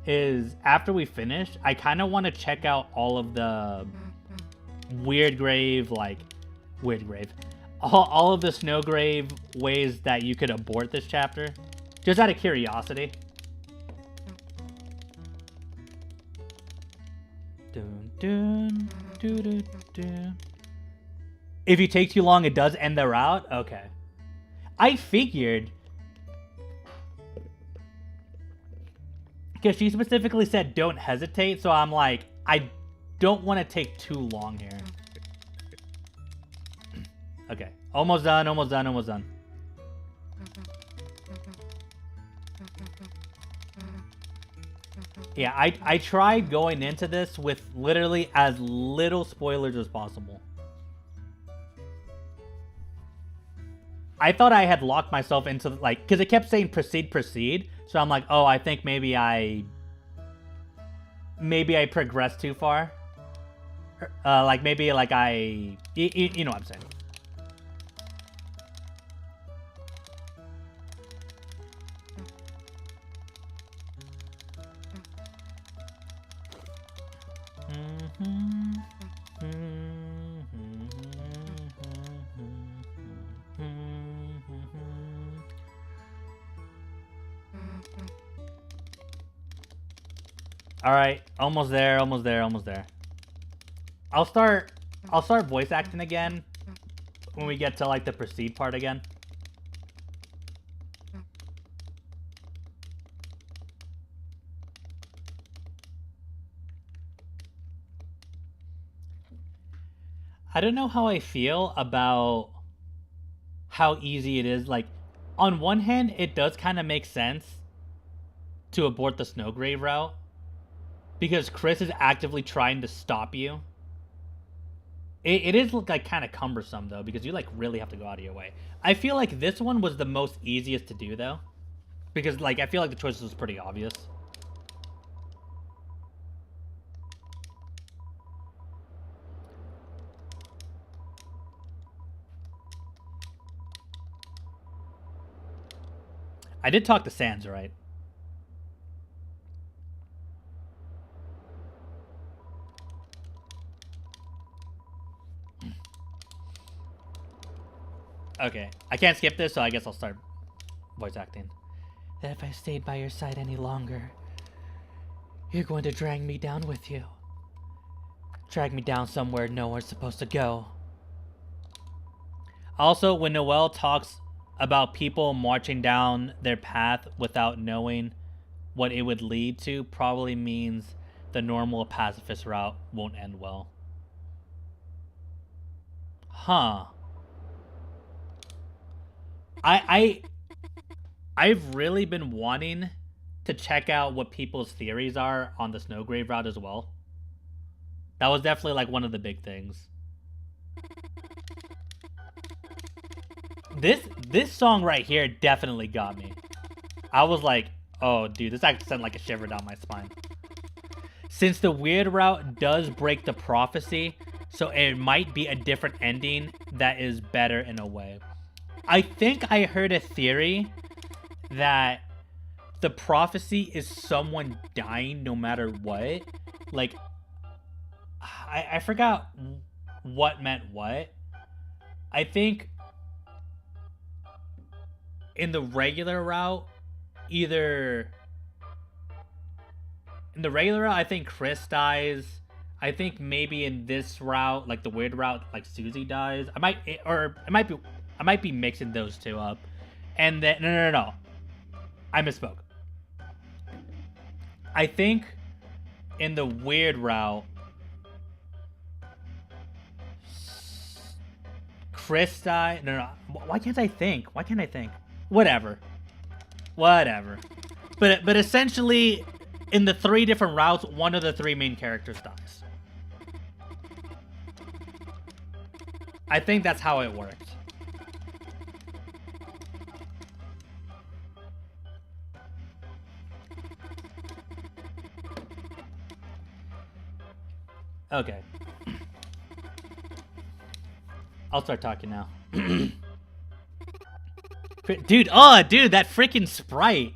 is after we finish, I kind of want to check out all of the all of the Snowgrave ways that you could abort this chapter, just out of curiosity. Dun, dun, dun, dun, dun. If you take too long, it does end the route? Okay. I figured, because she specifically said don't hesitate, so I'm like, I don't want to take too long here. Okay, almost done, almost done, almost done. Yeah, I tried going into this with literally as little spoilers as possible. I thought I had locked myself into, like, because it kept saying proceed, proceed. So I'm like, oh, I think maybe I progressed too far. Like, maybe, like, you know what I'm saying. All right, almost there, almost there, almost there. I'll start voice acting again when we get to like the proceed part again. I don't know how I feel about how easy it is. Like, on one hand, it does kind of make sense to abort the Snowgrave route, because Chris is actively trying to stop you. It is like kind of cumbersome though, because you like really have to go out of your way. I feel like this one was the most easiest to do though, because like I feel like the choice was pretty obvious. I did talk to Sans, right? Okay, I can't skip this, so I guess I'll start voice acting. That if I stayed by your side any longer, you're going to drag me down with you. Drag me down somewhere no one's supposed to go. Also, when Noelle talks about people marching down their path without knowing what it would lead to, probably means the normal pacifist route won't end well. Huh. I've really been wanting to check out what people's theories are on the Snowgrave route as well. That was definitely like one of the big things. This song right here definitely got me. I was like, oh dude, this actually sent like a shiver down my spine. Since the weird route does break the prophecy, so it might be a different ending that is better in a way. I think I heard a theory that the prophecy is someone dying no matter what. Like, I forgot what meant what. I think in the regular route, I think Chris dies. I think maybe in this route, like the weird route, like Susie dies. I might be mixing those two up. And then no. I misspoke. I think in the weird route, Chris died. No. Why can't I think? Whatever. But essentially, in the 3 different routes, one of the 3 main characters dies. I think that's how it worked. Okay. I'll start talking now. Dude, that freaking sprite.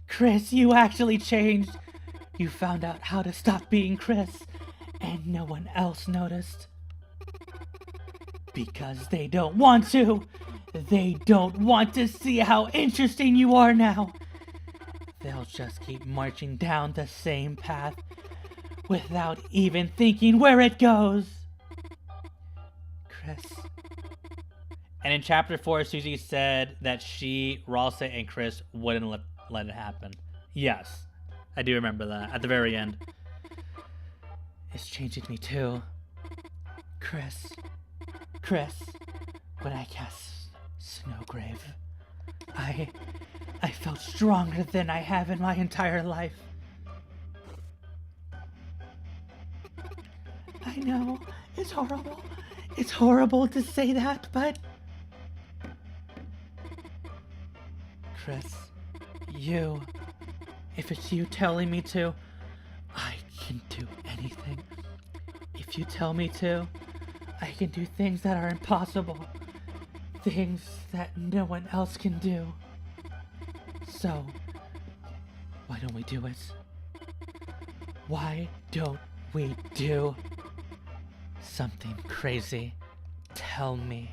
Chris, you actually changed. You found out how to stop being Chris, and no one else noticed. Because they don't want to. They don't want to see how interesting you are now. They'll just keep marching down the same path without even thinking where it goes. Chris. And in chapter 4, Susie said that she, Ralsa, and Chris wouldn't let it happen. Yes, I do remember that at the very end. It's changing me too. Chris, when I cast Snowgrave, I felt stronger than I have in my entire life. I know, it's horrible. It's horrible to say that, but... Chris, if it's you telling me to, I can do anything. If you tell me to, I can do things that are impossible. Things that no one else can do. So, why don't we do it? Why don't we do something crazy? Tell me.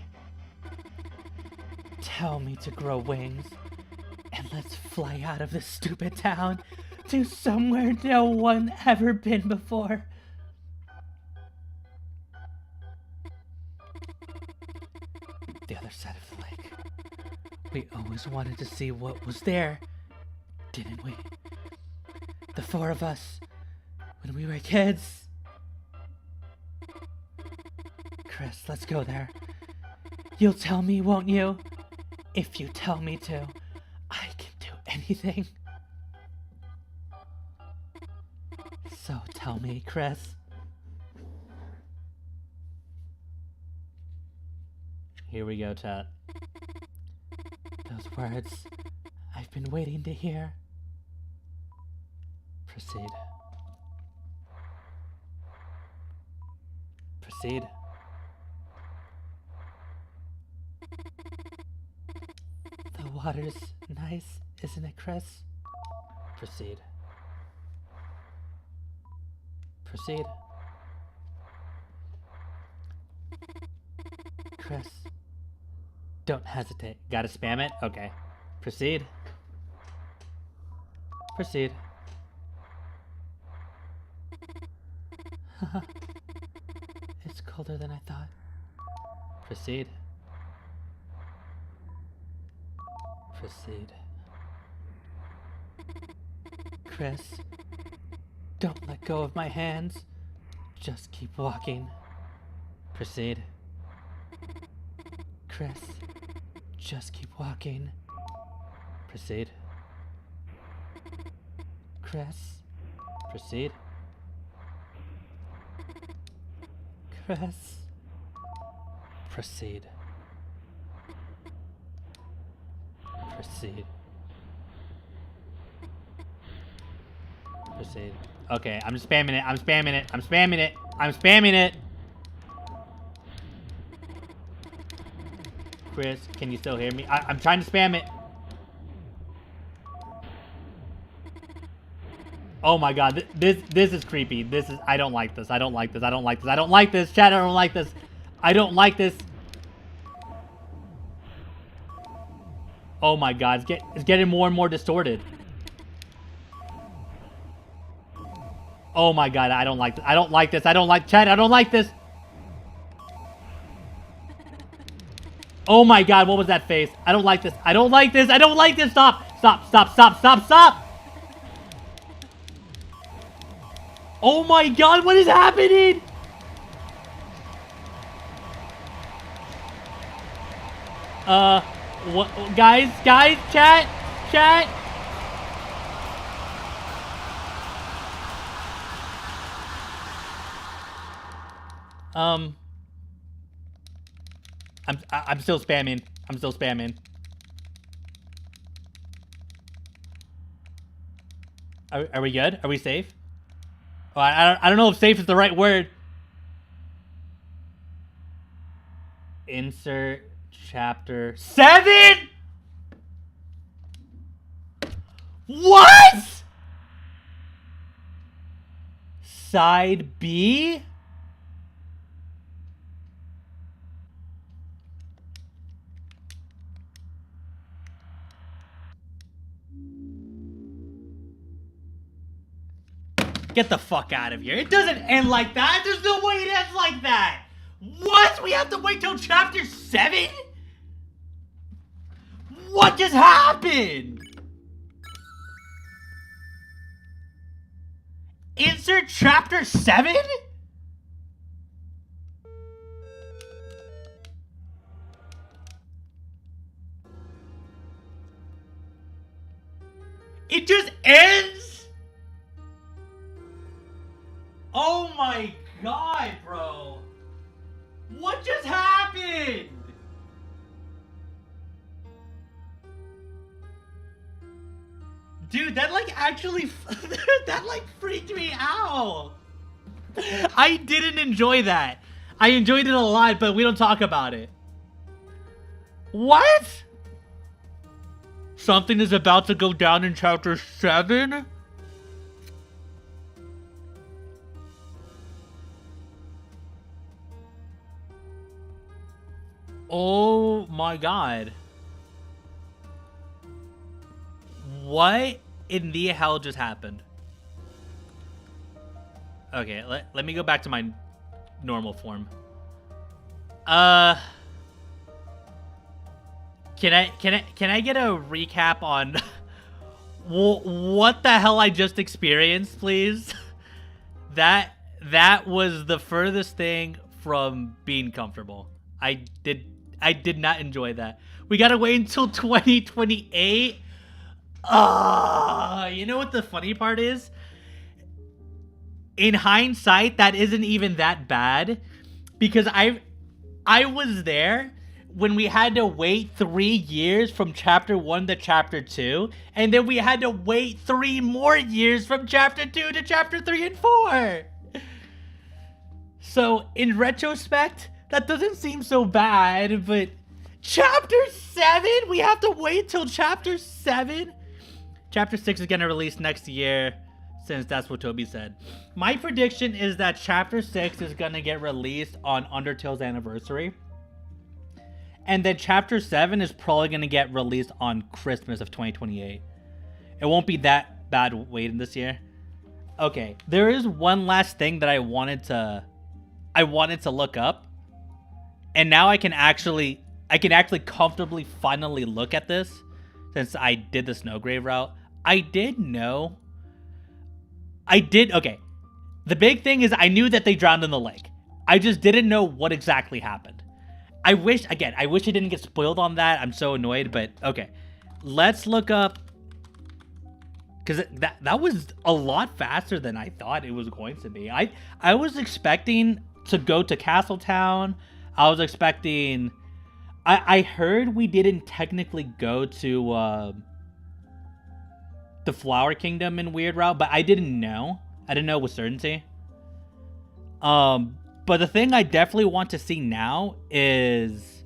Tell me to grow wings, and let's fly out of this stupid town to somewhere no one ever been before. The other side of the lake. We always wanted to see what was there, didn't we? The 4 of us, when we were kids. Chris, let's go there. You'll tell me, won't you? If you tell me to, I can do anything. So tell me, Chris. Here we go, chat. Those words I've been waiting to hear. Proceed. Proceed. The water's nice, isn't it, Chris? Proceed. Proceed. Chris, Don't hesitate. Gotta spam it? Okay. Proceed. Proceed. It's colder than I thought. Proceed. Proceed. Chris, don't let go of my hands. Just keep walking. Proceed. Chris, just keep walking. Proceed. Chris, proceed. Chris, proceed. Proceed. Proceed. Okay, I'm just spamming it. I'm spamming it. I'm spamming it. I'm spamming it. Chris, can you still hear me? I'm trying to spam it. Oh my god, this is creepy. This is, I don't like this. I don't like this. I don't like this. I don't like this. Chat, I don't like this. I don't like this. Oh my god, it's getting more and more distorted. Oh my god, I don't like this. I don't like this. I don't like, chat, I don't like this. Oh my god, what was that face? I don't like this. I don't like this. I don't like this. Stop. Stop. Stop. Stop. Stop. Stop. Oh my god, what is happening? What, guys, chat. I'm still spamming. I'm still spamming. Are we good? Are we safe? Oh, I don't know if safe is the right word. Insert chapter 7? What? Side B? Get the fuck out of here. It doesn't end like that. There's no way it ends like that. What? We have to wait till chapter 7? What just happened? Insert chapter 7? It just ends? Oh my god, bro. What just happened? Dude, that like actually, that like freaked me out. I didn't enjoy that. I enjoyed it a lot, but we don't talk about it. What? Something is about to go down in chapter 7? Oh my god. What in the hell just happened? Okay, let me go back to my normal form. Can I get a recap on what the hell I just experienced, please? That was the furthest thing from being comfortable. I did not enjoy that. We gotta wait until 2028. You know what the funny part is? In hindsight, that isn't even that bad, because I was there when we had to wait 3 years from chapter 1 to chapter 2, and then we had to wait 3 more years from chapter 2 to chapter 3 and 4. So in retrospect, that doesn't seem so bad, but chapter 7? We have to wait till chapter 7? Chapter 6 is going to release next year, since that's what Toby said. My prediction is that chapter 6 is going to get released on Undertale's anniversary. And then Chapter 7 is probably going to get released on Christmas of 2028. It won't be that bad waiting this year. Okay, there is one last thing that I wanted to look up. And now I can actually comfortably finally look at this since I did the Snowgrave route. Okay. The big thing is I knew that they drowned in the lake. I just didn't know what exactly happened. I wish I didn't get spoiled on that. I'm so annoyed, but okay. Let's look up, because that was a lot faster than I thought it was going to be. I was expecting to go to Castletown. I was expecting... I heard we didn't technically go to the Flower Kingdom in Weird Route, but I didn't know. I didn't know with certainty. But the thing I definitely want to see now is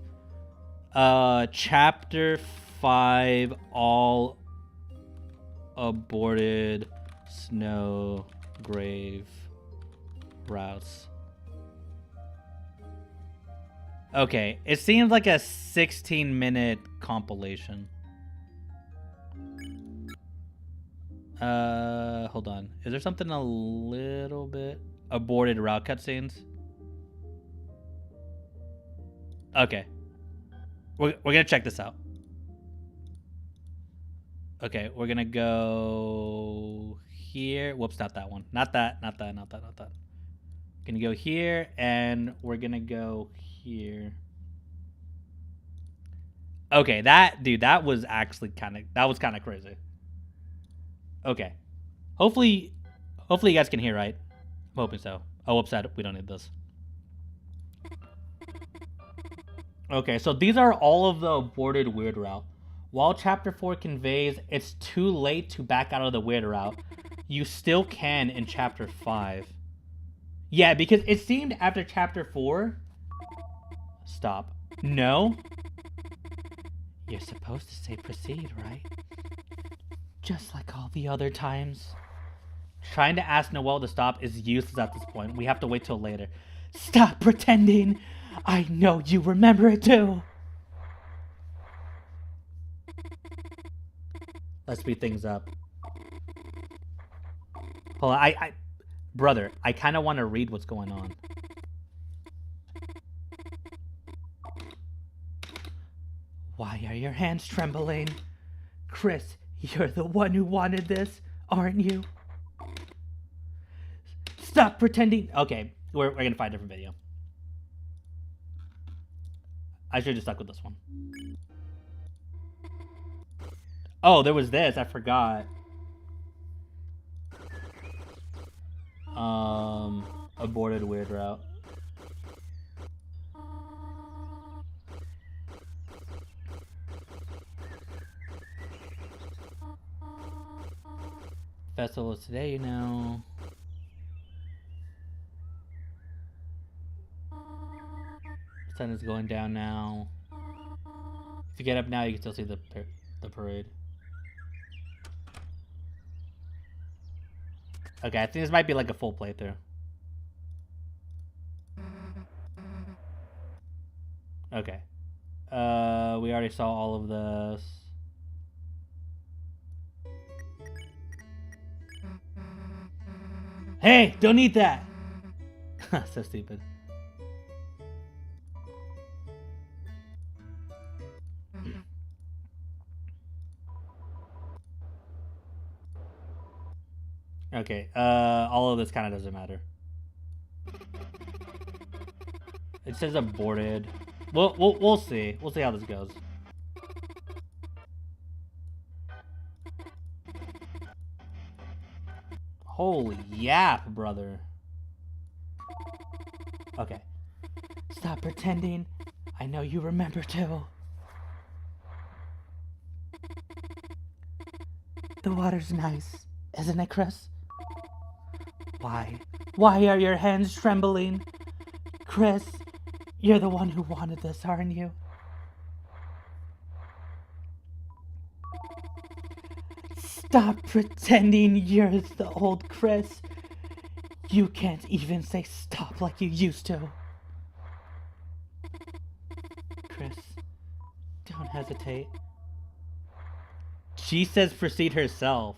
Chapter 5 all aborted Snowgrave routes. Okay, it seems like a 16-minute compilation. Hold on. Is there something a little bit aborted route cutscenes? Okay. We're gonna check this out. Okay, we're gonna go here. Whoops, not that one. Not that. Gonna go here, and we're gonna go here. Okay, that was actually kind of crazy. Okay. Hopefully you guys can hear right. I'm hoping so. Oh, upset. We don't need this. Okay, so these are all of the aborted weird route. While Chapter 4 conveys it's too late to back out of the weird route, you still can in Chapter 5. Yeah, because it seemed after Chapter 4... Stop. No? You're supposed to say proceed, right? Just like all the other times. Trying to ask Noelle to stop is useless at this point. We have to wait till later. Stop pretending! I know you remember it too! Let's speed things up. Hold on, brother, I kind of want to read what's going on. Why are your hands trembling? Chris, you're the one who wanted this, aren't you? Stop pretending. Okay, we're gonna find a different video. I should have just stuck with this one. Oh, there was this. I forgot. Aborted weird route. Festival is today, you know. Sun is going down now. If you get up now, you can still see the parade. Okay, I think this might be like a full playthrough. Okay. We already saw all of this. Hey, don't eat that! So stupid. Okay, all of this kind of doesn't matter. It says aborted. We'll see. We'll see how this goes. Holy yap, brother. Okay. Stop pretending. I know you remember too. The water's nice, isn't it, Chris? Why? Why are your hands trembling? Chris, you're the one who wanted this, aren't you? Stop pretending you're the old Chris. You can't even say stop like you used to. Chris, Don't hesitate. She says proceed herself.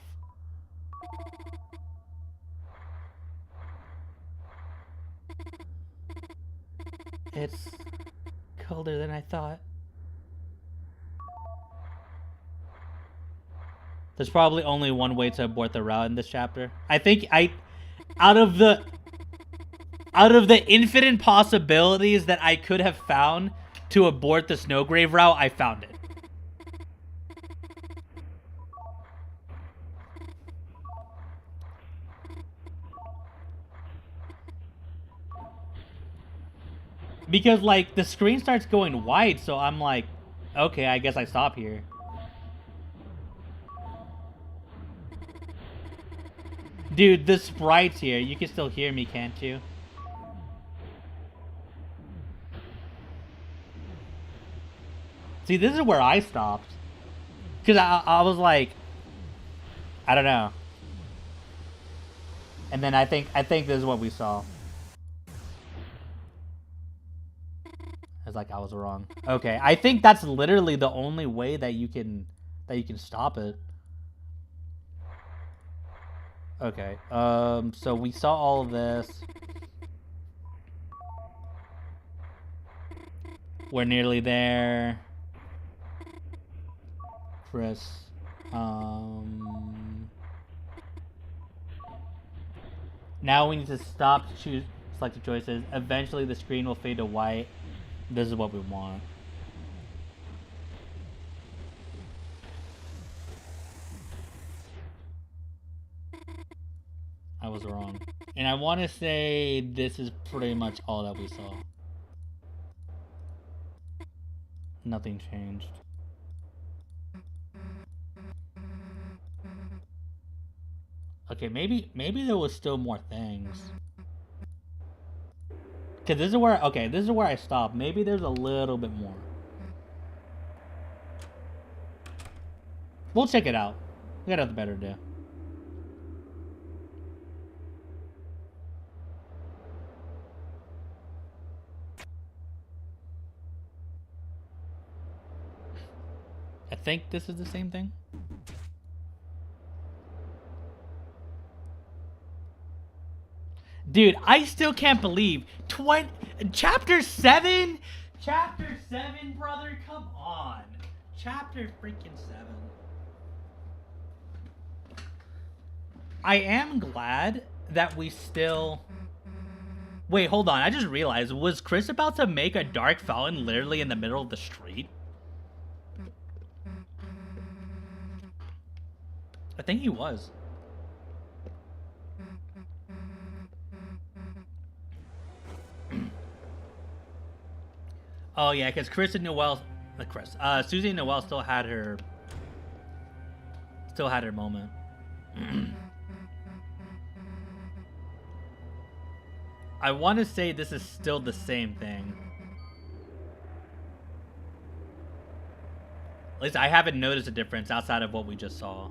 It's colder than I thought. There's probably only one way to abort the route in this chapter. I think out of the infinite possibilities that I could have found to abort the Snowgrave route, I found it. Because, like, the screen starts going white, so I'm like, okay, I guess I stop here. Dude, the sprites here, you can still hear me, can't you? See, this is where I stopped. Because I was like, I don't know. And then I think this is what we saw. I was like, I was wrong. Okay, I think that's literally the only way that you can stop it. Okay, so we saw all of this. We're nearly there. Chris. Now we need to stop to choose selected choices. Eventually the screen will fade to white. This is what we want. I was wrong. And I want to say this is pretty much all that we saw. Nothing changed. Okay, maybe there was still more things. Cause this is where this is where I stopped. Maybe there's a little bit more. We'll check it out. We got nothing better to do. I think this is the same thing. Dude, I still can't believe chapter 7? Chapter 7, brother? Come on. Chapter freaking 7. I am glad that we still... Wait, hold on. I just realized, was Chris about to make a dark fountain literally in the middle of the street? I think he was. Oh yeah, because Chris and Noelle, Susie and Noelle still had her moment. I want to say this is still the same thing. At least I haven't noticed a difference outside of what we just saw.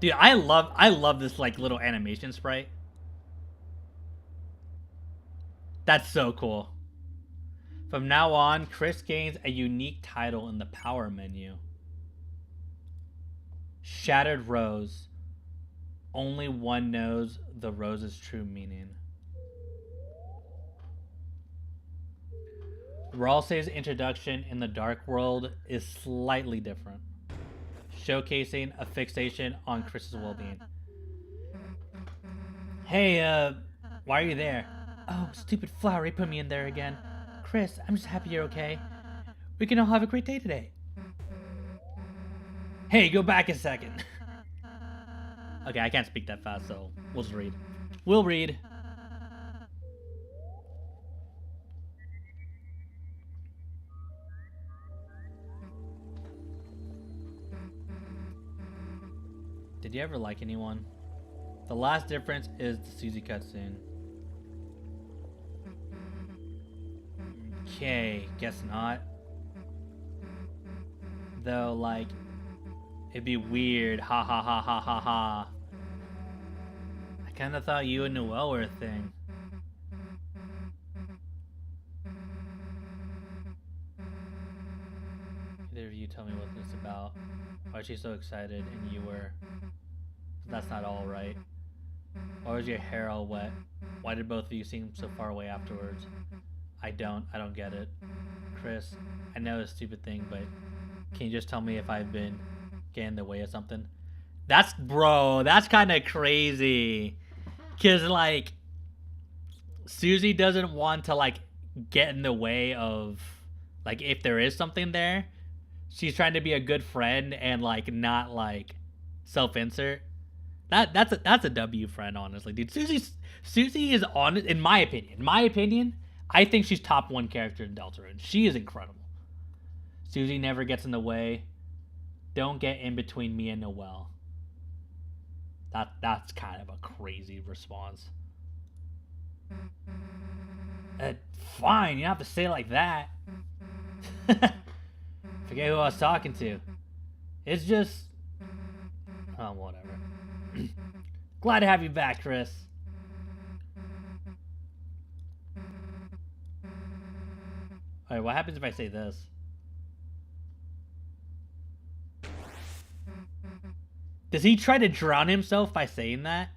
Dude, I love this like little animation sprite. That's so cool. From now on, Chris gains a unique title in the power menu. Shattered Rose. Only one knows the rose's true meaning. Ralsei's introduction in the Dark World is slightly different, showcasing a fixation on Chris's well-being. Hey, why are you there? Oh, stupid Flowery put me in there again. Chris, I'm just happy you're okay. We can all have a great day today. Hey, go back a second. Okay, I can't speak that fast, so we'll just read. We'll read. Did you ever like anyone? The last difference is the Susie cutscene. Okay, guess not. Though, like, it'd be weird. Ha ha ha ha ha ha. I kinda thought you and Noelle were a thing. about? Why is she so excited and you were? That's not all right. Why was your hair all wet? Why did both of you seem so far away afterwards? I don't get it. Chris, I know it's a stupid thing, but can you just tell me if I've been getting in the way of something? That's kind of crazy. Cause like, Susie doesn't want to like get in the way of like if there is something there. She's trying to be a good friend and like not like self-insert. That's a W friend, honestly, dude. Susie is on, in my opinion. In my opinion, I think she's top 1 character in Deltarune. She is incredible. Susie never gets in the way. Don't get in between me and Noelle. That's kind of a crazy response. Fine, you don't have to say it like that. Forget who I was talking to. It's just... Oh, whatever. Glad to have you back, Chris. Alright, what happens if I say this? Does he try to drown himself by saying that?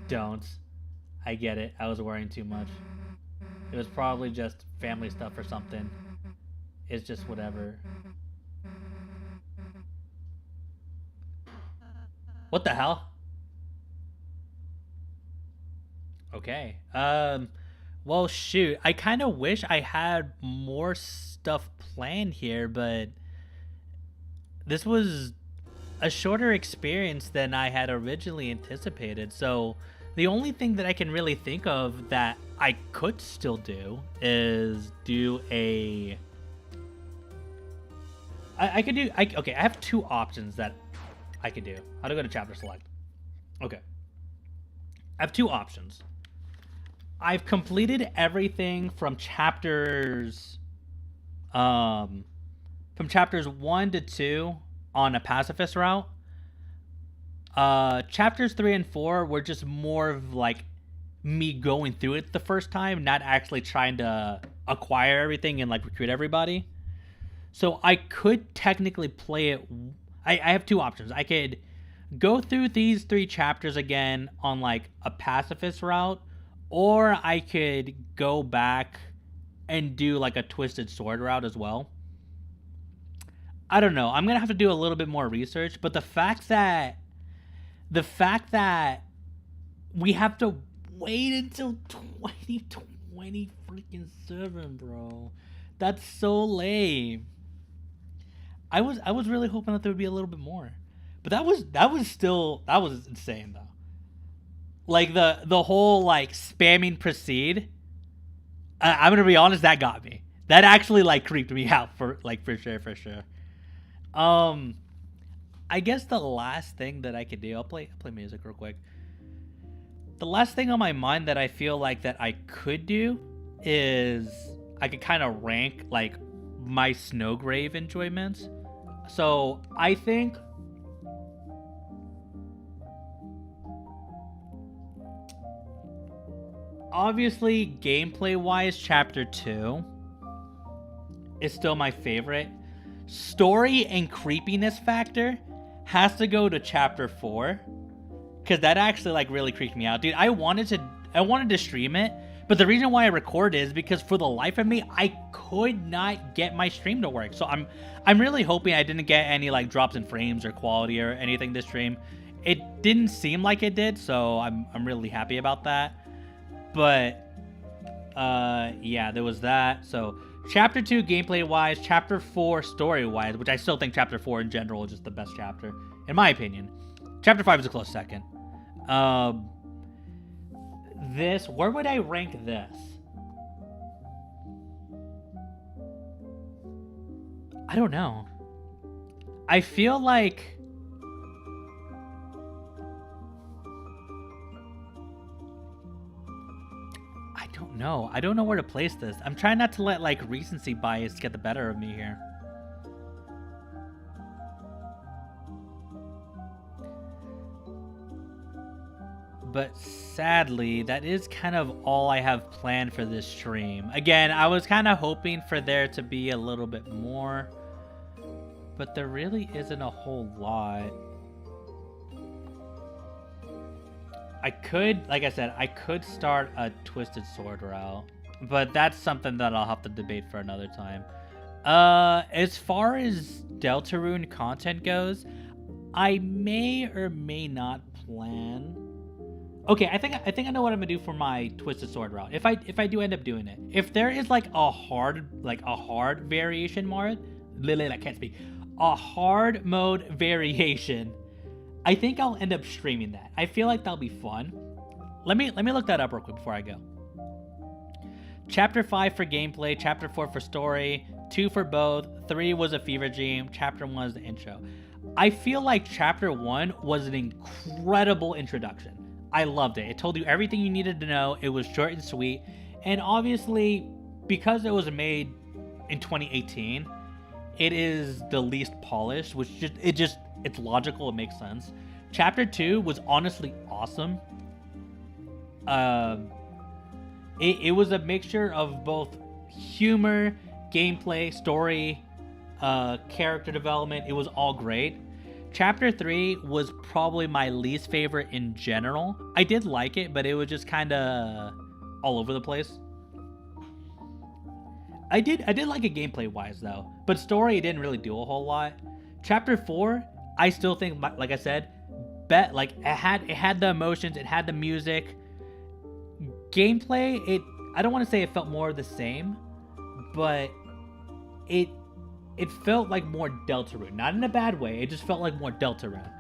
Don't. I get it. I was worrying too much. It was probably just family stuff or something. It's just whatever. What the hell? Okay. Well, shoot. I kind of wish I had more stuff planned here, but this was a shorter experience than I had originally anticipated. So the only thing that I can really think of that I could still do is do a... Okay, I have 2 options that I could do. How to go to chapter select. Okay. I have 2 options. I've completed everything from chapters 1 to 2 on a pacifist route. Chapters 3 and 4 were just more of like me going through it the first time, not actually trying to acquire everything and like recruit everybody. So I could technically play it. I have 2 options. I could go through these 3 chapters again on like a pacifist route, or I could go back and do like a twisted sword route as well. I don't know. I'm going to have to do a little bit more research, but the fact that we have to wait until 2020 freaking 7, bro. That's so lame. I was really hoping that there would be a little bit more. But that was insane though. Like the whole like spamming proceed. I'm going to be honest, that got me. That actually like creeped me out for sure. I guess the last thing that I could do, I'll play music real quick. The last thing on my mind that I feel like that I could do is I could kind of rank like my Snowgrave enjoyments. So I think obviously gameplay wise, chapter 2 is still my favorite. Story and creepiness factor has to go to chapter 4, because that actually like really creeped me out, dude. I wanted to stream it, but the reason why I recorded is because for the life of me I could not get my stream to work. So I'm really hoping I didn't get any like drops in frames or quality or anything this stream. It didn't seem like it did, so I'm really happy about that. But yeah, there was that. So chapter 2 gameplay wise, chapter 4 story wise, which I still think chapter 4 in general is just the best chapter in my opinion. Chapter 5 is a close second. Where would I rank this? I don't know. I feel like I don't know where to place this. I'm trying not to let like recency bias get the better of me here. But sadly, that is kind of all I have planned for this stream. Again, I was kind of hoping for there to be a little bit more, but there really isn't a whole lot. I could, like I said, I could start a Twisted Sword route, but that's something that I'll have to debate for another time. As far as Deltarune content goes, I may or may not plan. Okay, I think I know what I'm gonna do for my Twisted Sword route. If I do end up doing it, if there is like a hard variation mode, I can't speak, a hard mode variation, I think I'll end up streaming that. I feel like that'll be fun. Let me look that up real quick before I go. Chapter 5 for gameplay, Chapter 4 for story, 2 for both, 3 was a fever dream, Chapter 1 was the intro. I feel like Chapter 1 was an incredible introduction. I loved it. It told you everything you needed to know. It was short and sweet. And obviously, because it was made in 2018, it is the least polished, which it's logical, it makes sense. Chapter 2 was honestly awesome. It was a mixture of both humor, gameplay, story, character development. It was all great. Chapter 3 was probably my least favorite in general. I did like it, but it was just kind of all over the place. I did like it gameplay wise though, but story, it didn't really do a whole lot. Chapter 4, I still think, like I said, it had the emotions, it had the music. Gameplay, I don't want to say it felt more of the same, but it felt like more Deltarune. Not in a bad way, it just felt like more Deltarune.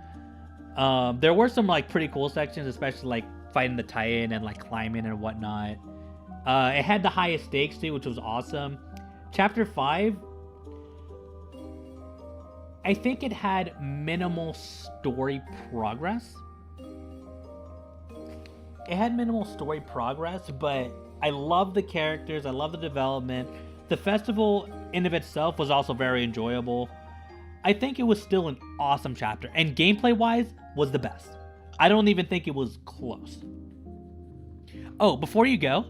There were some like pretty cool sections, especially like fighting the Titan and like climbing and whatnot. It had the highest stakes too, which was awesome. Chapter 5, I think it had minimal story progress. It had minimal story progress, but I love the characters, I love the development. The festival in of itself was also very enjoyable. I think it was still an awesome chapter, and gameplay-wise was the best. I don't even think it was close. Oh, before you go,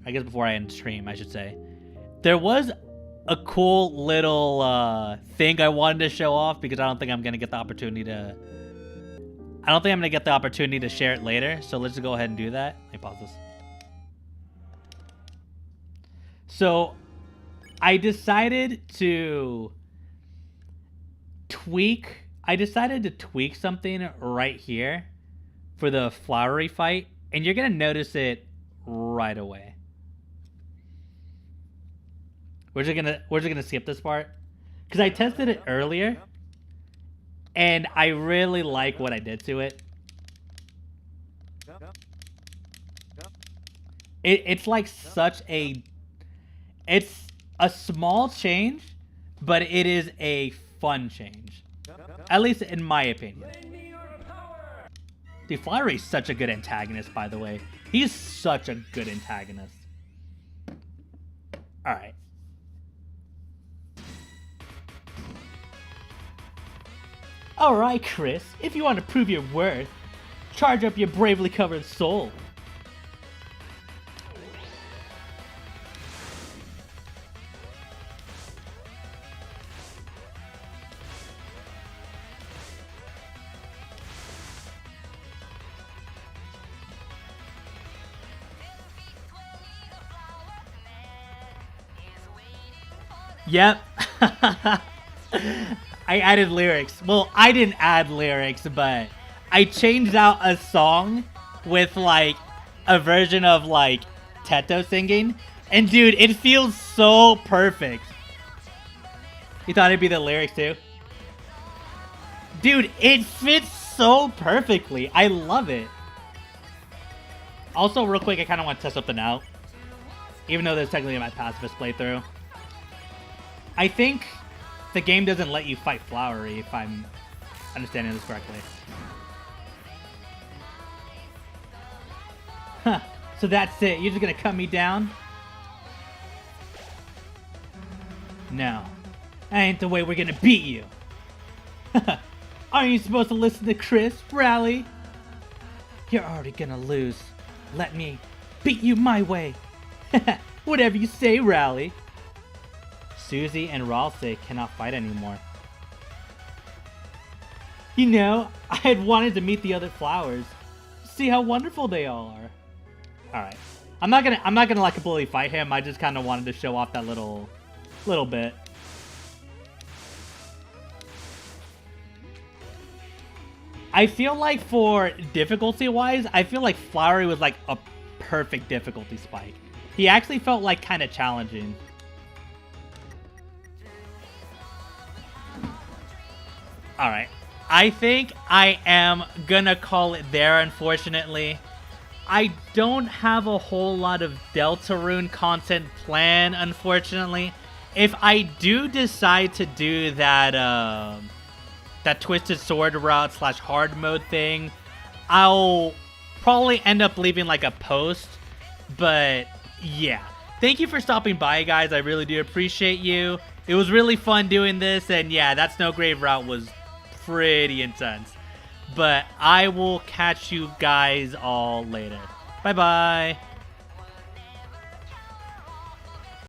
I guess before I end stream, I should say, there was a cool little thing I wanted to show off because I don't think I'm gonna get the opportunity to. I don't think I'm gonna get the opportunity to share it later. So let's just go ahead and do that. Let me pause this. So I decided to tweak. Something right here for the flowery fight, and you're gonna notice it right away. We're just gonna skip this part because I tested it earlier, and I really like what I did to it. It's like it's a small change, but it is a fun change, at least in my opinion. Dude, Flowery's such a good antagonist, by the way. He's such a good antagonist. Alright. Alright, Chris. If you want to prove your worth, charge up your bravely covered soul. Yep. I added lyrics. Well, I didn't add lyrics, but I changed out a song with like a version of like Teto singing. And dude, it feels so perfect. You thought it'd be the lyrics too? Dude, it fits so perfectly. I love it. Also, real quick, I kind of want to test something out. Even though this is technically my pacifist playthrough. I think the game doesn't let you fight Flowery, if I'm understanding this correctly. Huh, so that's it. You're just gonna cut me down? No, that ain't the way we're gonna beat you. Aren't you supposed to listen to Chris, Rally? You're already gonna lose. Let me beat you my way. Whatever you say, Rally. Susie and Ralsei cannot fight anymore. You know, I had wanted to meet the other flowers. See how wonderful they all are. Alright. I'm not gonna like completely fight him. I just kinda wanted to show off that little bit. I feel like for difficulty-wise, I feel like Flowery was like a perfect difficulty spike. He actually felt like kind of challenging. Alright. I think I am gonna call it there, unfortunately. I don't have a whole lot of Deltarune content planned, unfortunately. If I do decide to do that, that Twisted Sword route / hard mode thing, I'll probably end up leaving like a post. But yeah, thank you for stopping by, guys. I really do appreciate you. It was really fun doing this, and yeah, that Snowgrave route was pretty intense. But I will catch you guys all later. Bye bye.